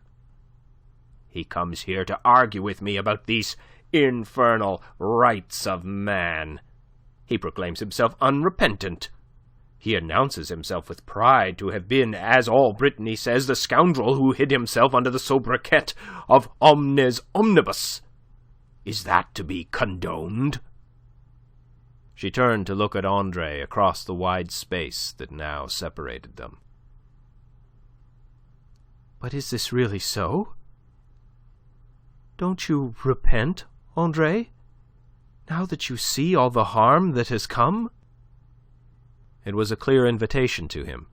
He comes here to argue with me about these infernal rights of man. He proclaims himself unrepentant. He announces himself with pride to have been, as all Brittany says, the scoundrel who hid himself under the sobriquet of Omnes Omnibus. Is that to be condoned?" She turned to look at Andre across the wide space that now separated them. "But is this really so? Don't you repent, Andre, now that you see all the harm that has come?" It was a clear invitation to him,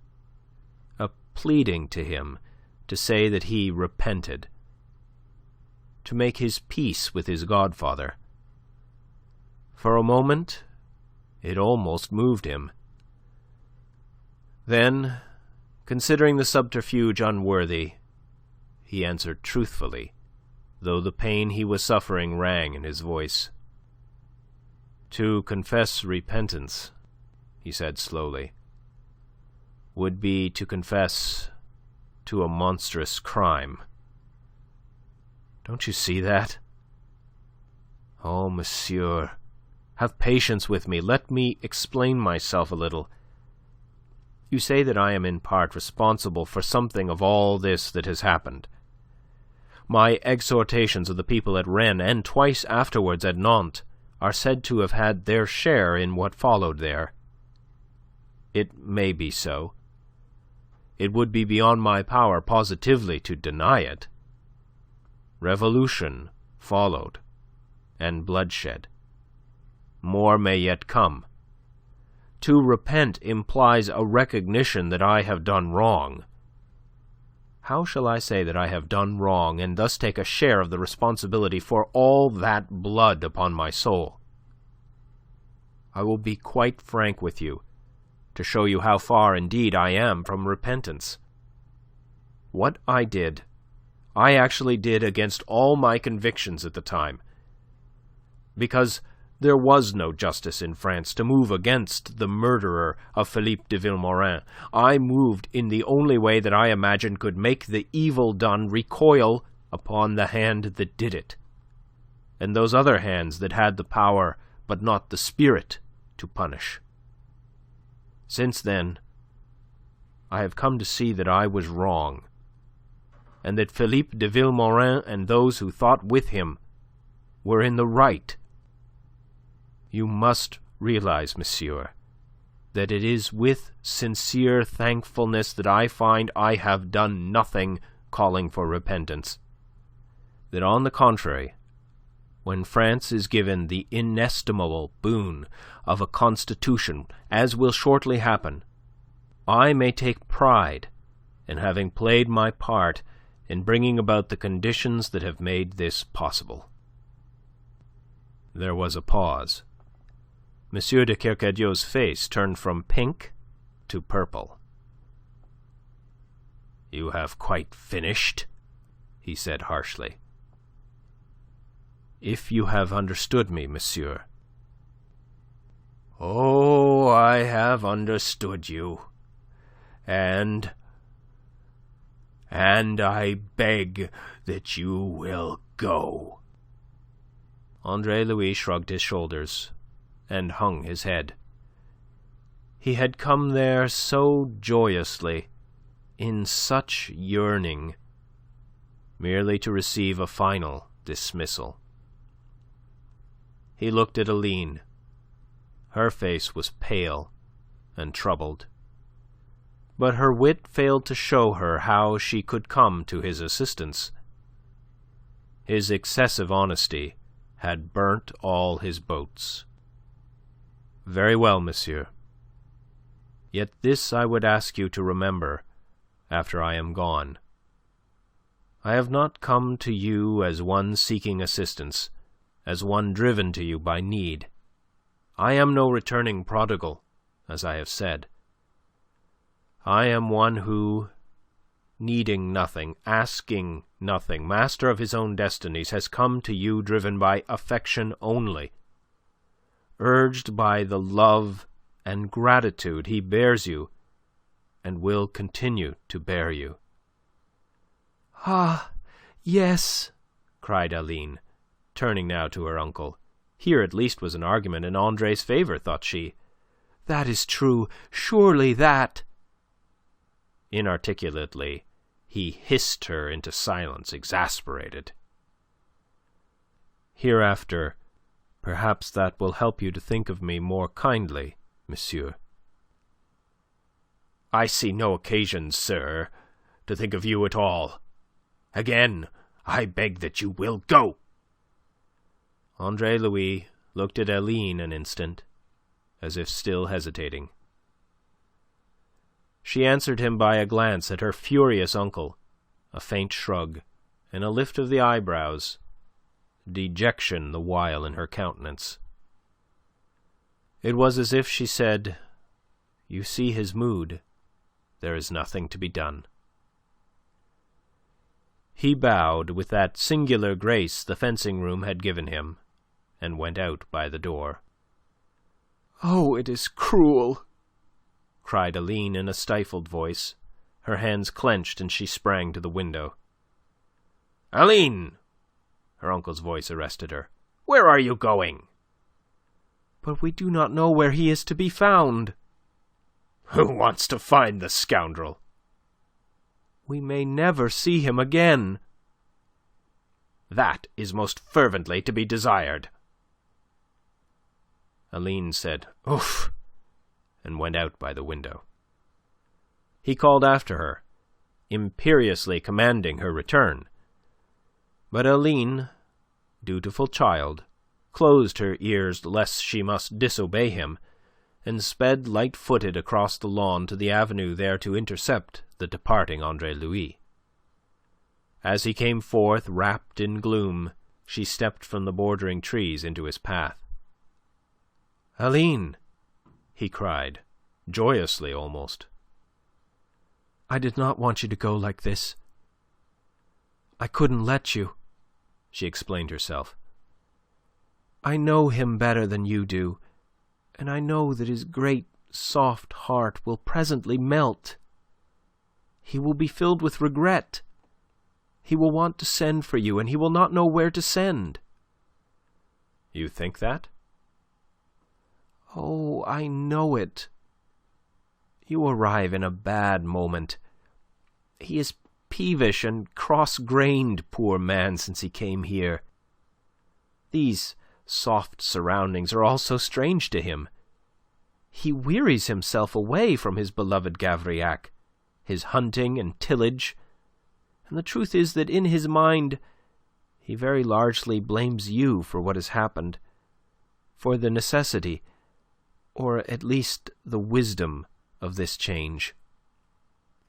a pleading to him to say that he repented, to make his peace with his godfather. For a moment, it almost moved him. Then, considering the subterfuge unworthy, he answered truthfully, though the pain he was suffering rang in his voice. "To confess repentance," he said slowly, "would be to confess to a monstrous crime. Don't you see that? Oh, monsieur, have patience with me. Let me explain myself a little. You say that I am in part responsible for something of all this that has happened. My exhortations of the people at Rennes, and twice afterwards at Nantes, are said to have had their share in what followed there. It may be so. It would be beyond my power positively to deny it. Revolution followed, and bloodshed. More may yet come. To repent implies a recognition that I have done wrong. How shall I say that I have done wrong, and thus take a share of the responsibility for all that blood upon my soul? I will be quite frank with you, to show you how far indeed I am from repentance. What I did, I actually did against all my convictions at the time, because there was no justice in France to move against the murderer of Philippe de Vilmorin. I moved in the only way that I imagined could make the evil done recoil upon the hand that did it, and those other hands that had the power but not the spirit to punish. Since then, I have come to see that I was wrong, and that Philippe de Vilmorin and those who thought with him were in the right. You must realize, monsieur, that it is with sincere thankfulness that I find I have done nothing calling for repentance. That on the contrary, when France is given the inestimable boon of a constitution, as will shortly happen, I may take pride in having played my part in bringing about the conditions that have made this possible." There was a pause. M. de Kercadiou's face turned from pink to purple. "You have quite finished?" he said harshly. "If you have understood me, monsieur." "Oh, I have understood you. And I beg that you will go." Andre-Louis shrugged his shoulders and hung his head. He had come there so joyously, in such yearning, merely to receive a final dismissal. He looked at Aline. Her face was pale and troubled, but her wit failed to show her how she could come to his assistance. His excessive honesty had burnt all his boats. "Very well, monsieur. Yet this I would ask you to remember after I am gone. I have not come to you as one seeking assistance, as one driven to you by need. I am no returning prodigal, as I have said. I am one who, needing nothing, asking nothing, master of his own destinies, has come to you driven by affection only, urged by the love and gratitude he bears you and will continue to bear you." "Ah, yes," cried Aline, turning now to her uncle. Here at least was an argument in Andre's favour, thought she. "That is true. Surely that..." Inarticulately, he hissed her into silence, exasperated. "Hereafter, perhaps that will help you to think of me more kindly, monsieur." "I see no occasion, sir, to think of you at all. Again, I beg that you will go." Andre-Louis looked at Aline an instant, as if still hesitating. She answered him by a glance at her furious uncle, a faint shrug, and a lift of the eyebrows, dejection the while in her countenance. It was as if she said, "You see his mood. There is nothing to be done." He bowed with that singular grace the fencing-room had given him, and went out by the door. "Oh, it is cruel!" cried Aline in a stifled voice. Her hands clenched, and she sprang to the window. "Aline!" Her uncle's voice arrested her. "Where are you going?" "But we do not know where he is to be found." "Who wants to find the scoundrel?" "We may never see him again." "That is most fervently to be desired." Aline said, "Oof!" and went out by the window. He called after her, imperiously commanding her return. But Aline, dutiful child, closed her ears lest she must disobey him, and sped light-footed across the lawn to the avenue there to intercept the departing Andre-Louis. As he came forth, wrapped in gloom, she stepped from the bordering trees into his path. "Aline!" he cried, joyously almost. "I did not want you to go like this. I couldn't let you," she explained herself. "I know him better than you do, and I know that his great, soft heart will presently melt. He will be filled with regret. He will want to send for you, and he will not know where to send." "You think that?" "Oh, I know it. You arrive in a bad moment. He is peevish and cross-grained, poor man, since he came here. These soft surroundings are all so strange to him. He wearies himself away from his beloved Gavrillac, his hunting and tillage, and the truth is that in his mind he very largely blames you for what has happened, for the necessity, or at least the wisdom, of this change.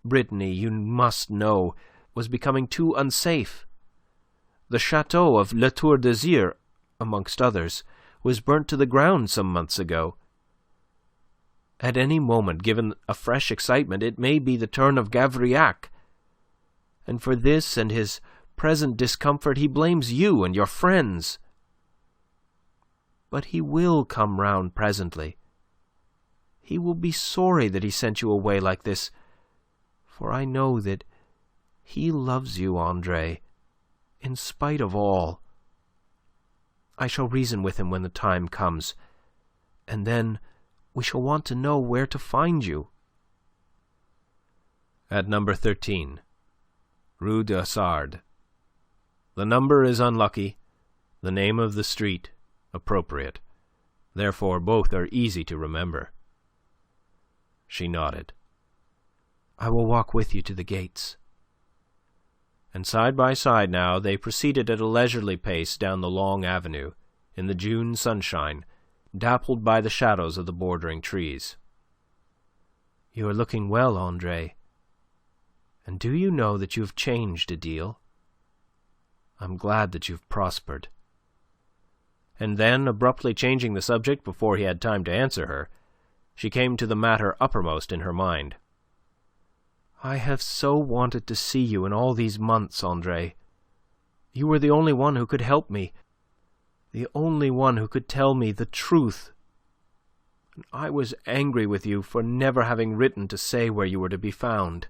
Brittany, you must know, was becoming too unsafe. The chateau of La Tour d'Azur, amongst others, was burnt to the ground some months ago. At any moment, given a fresh excitement, it may be the turn of Gavrillac. And for this and his present discomfort he blames you and your friends. But he will come round presently. He will be sorry that he sent you away like this, for I know that he loves you, Andre, in spite of all. I shall reason with him when the time comes, and then we shall want to know where to find you." "At number 13, Rue de Sard. The number is unlucky, the name of the street appropriate. Therefore both are easy to remember." She nodded. "I will walk with you to the gates." And side by side now they proceeded at a leisurely pace down the long avenue, in the June sunshine, dappled by the shadows of the bordering trees. "You are looking well, Andre. And do you know that you have changed a deal? I'm glad that you've prospered." And then, abruptly changing the subject before he had time to answer her, she came to the matter uppermost in her mind. I have so wanted to see you in all these months, Andre. You were the only one who could help me, the only one who could tell me the truth. And I was angry with you for never having written to say where you were to be found.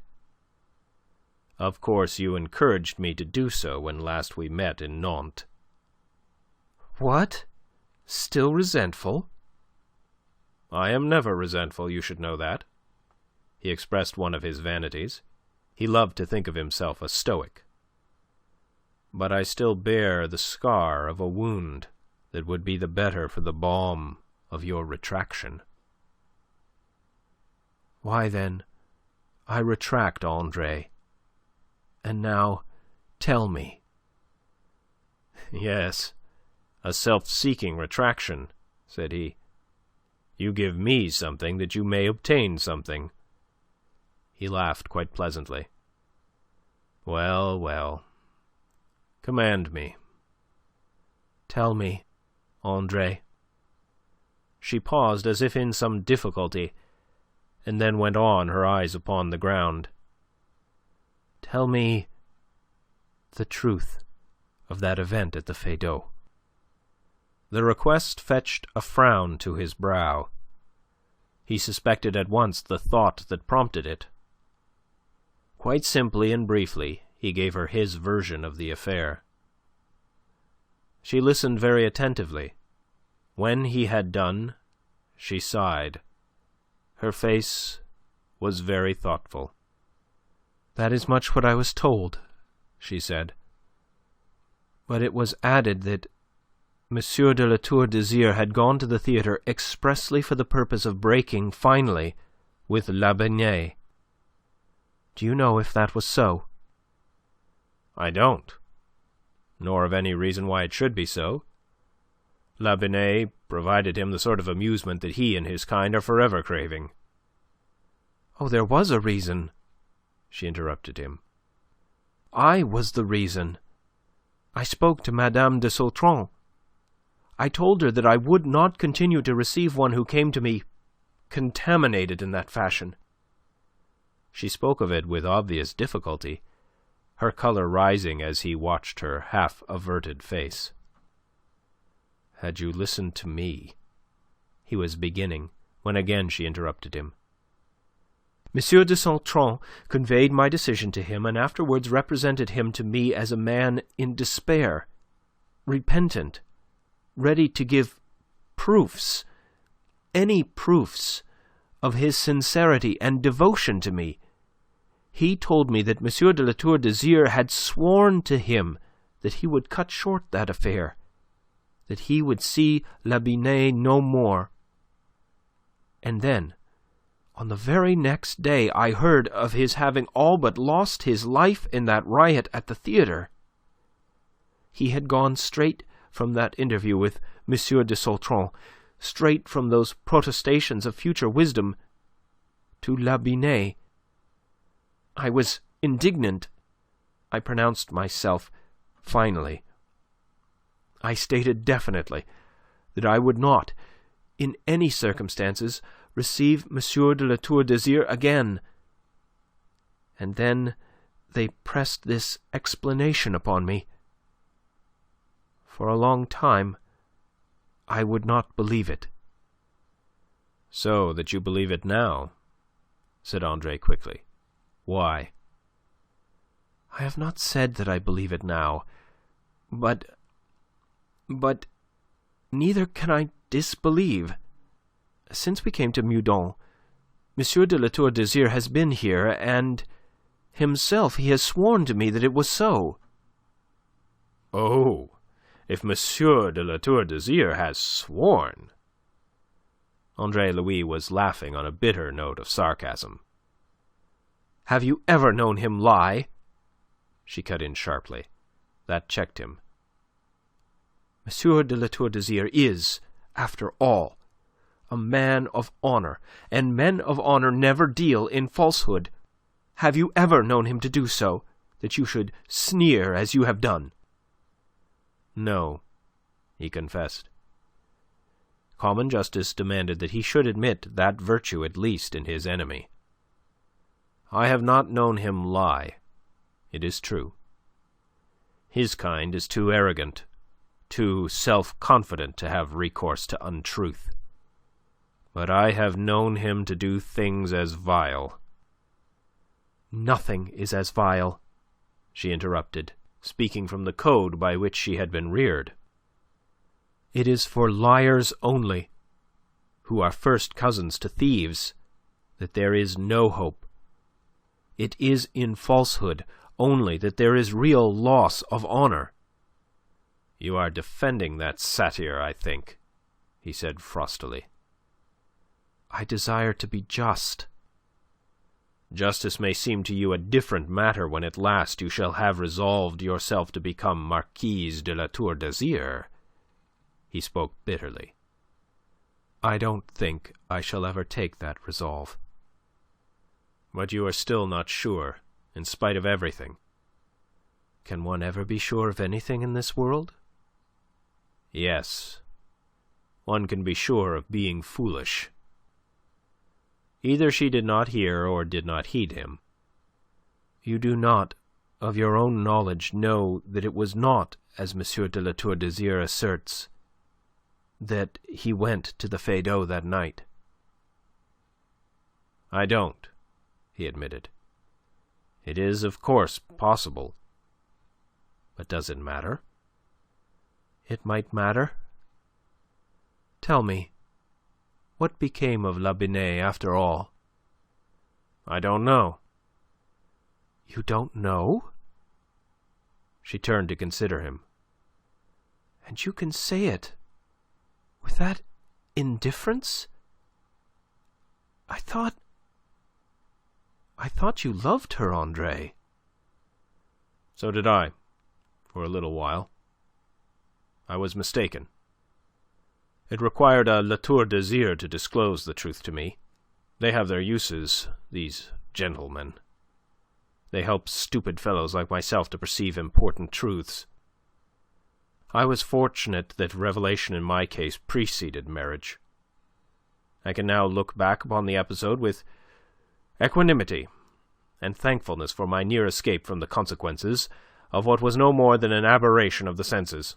Of course you encouraged me to do so when last we met in Nantes. What? Still resentful? I am never resentful, you should know that. He expressed one of his vanities. He loved to think of himself a stoic. But I still bear the scar of a wound that would be the better for the balm of your retraction. Why, then, I retract, Andre. And now, tell me. Yes, a self-seeking retraction, said he. You give me something that you may obtain something. He laughed quite pleasantly. Well, well. Command me. Tell me, Andre. She paused as if in some difficulty, and then went on, her eyes upon the ground. Tell me the truth of that event at the Feydeau. The request fetched a frown to his brow. He suspected at once the thought that prompted it. Quite simply and briefly, he gave her his version of the affair. She listened very attentively. When he had done, she sighed. Her face was very thoughtful. That is much what I was told, she said. But it was added that Monsieur de La Tour d'Azyr had gone to the theatre expressly for the purpose of breaking finally with La Binet. Do you know if that was so? I don't, nor of any reason why it should be so. La Binet provided him the sort of amusement that he and his kind are forever craving. Oh, there was a reason, she interrupted him. I was the reason. I spoke to Madame de Sautron. I told her that I would not continue to receive one who came to me contaminated in that fashion. She spoke of it with obvious difficulty, her colour rising as he watched her half-averted face. Had you listened to me, he was beginning, when again she interrupted him. Monsieur de Sautron conveyed my decision to him, and afterwards represented him to me as a man in despair, repentant, ready to give proofs, any proofs, of his sincerity and devotion to me. He told me that Monsieur de La Tour d'Azyr had sworn to him that he would cut short that affair, that he would see La Binet no more. And then, on the very next day, I heard of his having all but lost his life in that riot at the theatre. He had gone straight from that interview with Monsieur de Sautron, straight from those protestations of future wisdom, to La Binet. I was indignant. I pronounced myself finally. I stated definitely that I would not, in any circumstances, receive Monsieur de La Tour d'Azyr again. And then they pressed this explanation upon me. For a long time, I would not believe it. So that you believe it now, said Andre quickly. Why? I have not said that I believe it now, but neither can I disbelieve. Since we came to Meudon, Monsieur de La Tour d'Azyr has been here, and himself he has sworn to me that it was so. Oh, if Monsieur de La Tour d'Azyr has sworn... Andre-Louis was laughing on a bitter note of sarcasm. Have you ever known him lie? She cut in sharply. That checked him. Monsieur de La Tour d'Azyr is, after all, a man of honour, and men of honour never deal in falsehood. Have you ever known him to do so, that you should sneer as you have done? No, he confessed. Common justice demanded that he should admit that virtue at least in his enemy. I have not known him lie, it is true. His kind is too arrogant, too self-confident to have recourse to untruth. But I have known him to do things as vile." "Nothing is as vile," she interrupted, speaking from the code by which she had been reared. "It is for liars only, who are first cousins to thieves, that there is no hope. It is in falsehood only that there is real loss of honour." "You are defending that satire, I think," he said frostily. "I desire to be just." "Justice may seem to you a different matter when at last you shall have resolved yourself to become Marquis de la Tour d'Azyr." He spoke bitterly. "I don't think I shall ever take that resolve." "But you are still not sure, in spite of everything." "Can one ever be sure of anything in this world?" "Yes. One can be sure of being foolish." Either she did not hear or did not heed him. "You do not, of your own knowledge, know that it was not as M. de la Tour d'Azyr asserts, that he went to the Feydau that night?" "I don't," he admitted. "It is, of course, possible. But does it matter?" "It might matter. Tell me, what became of La Binet after all?" "I don't know." "You don't know?" She turned to consider him. "And you can say it with that indifference? I thought you loved her, Andre." "So did I, for a little while. I was mistaken. It required a La Tour d'Azyr to disclose the truth to me. They have their uses, these gentlemen. They help stupid fellows like myself to perceive important truths. I was fortunate that revelation in my case preceded marriage. I can now look back upon the episode with equanimity and thankfulness for my near escape from the consequences of what was no more than an aberration of the senses.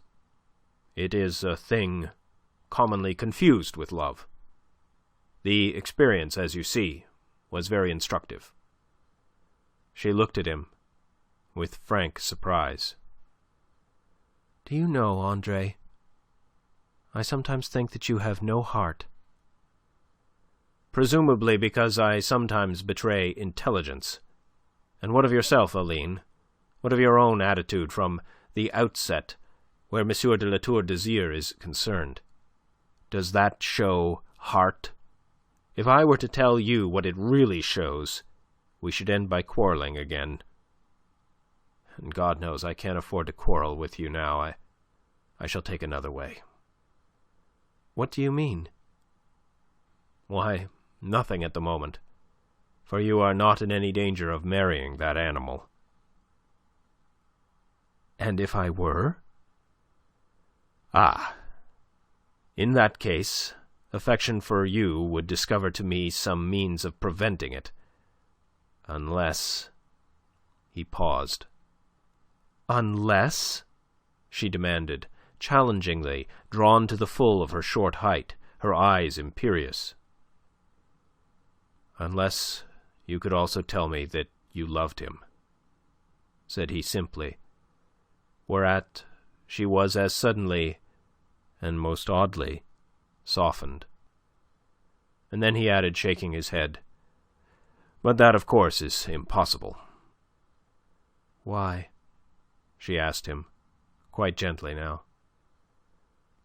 It is a thing commonly confused with love. The experience, as you see, was very instructive." She looked at him with frank surprise. "Do you know, Andre, I sometimes think that you have no heart." "Presumably because I sometimes betray intelligence. And what of yourself, Aline? What of your own attitude from the outset, where M. de la Tour d'Azyr is concerned? Does that show heart? If I were to tell you what it really shows, we should end by quarrelling again. And God knows I can't afford to quarrel with you now. I shall take another way." "What do you mean?" "Why, nothing at the moment, for you are not in any danger of marrying that animal." "And if I were?" "Ah! In that case, affection for you would discover to me some means of preventing it. Unless..." He paused. "Unless?" she demanded, challengingly, drawn to the full of her short height, her eyes imperious. "Unless you could also tell me that you loved him," said he simply, whereat she was as suddenly and most oddly softened. And then he added, shaking his head, "But that, of course, is impossible." "Why?" she asked him, quite gently now.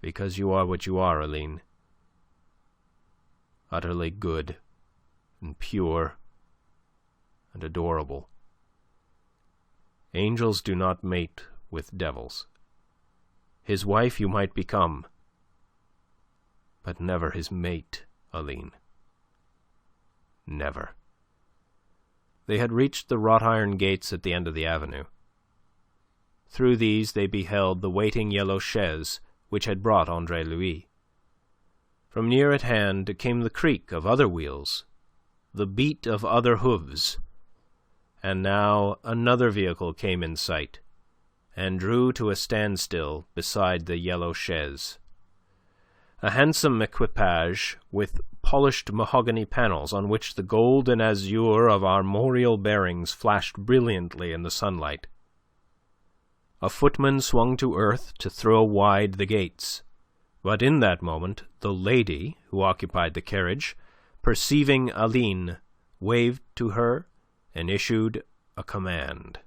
"Because you are what you are, Aline. Utterly good and pure and adorable. Angels do not mate with devils. His wife you might become, but never his mate, Aline. Never." They had reached the wrought-iron gates at the end of the avenue. Through these they beheld the waiting yellow chaise which had brought Andre-Louis. From near at hand came the creak of other wheels, the beat of other hooves, And now another vehicle came in sight, and drew to a standstill beside the yellow chaise. A handsome equipage with polished mahogany panels on which the gold and azure of armorial bearings flashed brilliantly in the sunlight. A footman swung to earth to throw wide the gates, but in that moment the lady who occupied the carriage, perceiving Aline, waved to her and issued a command.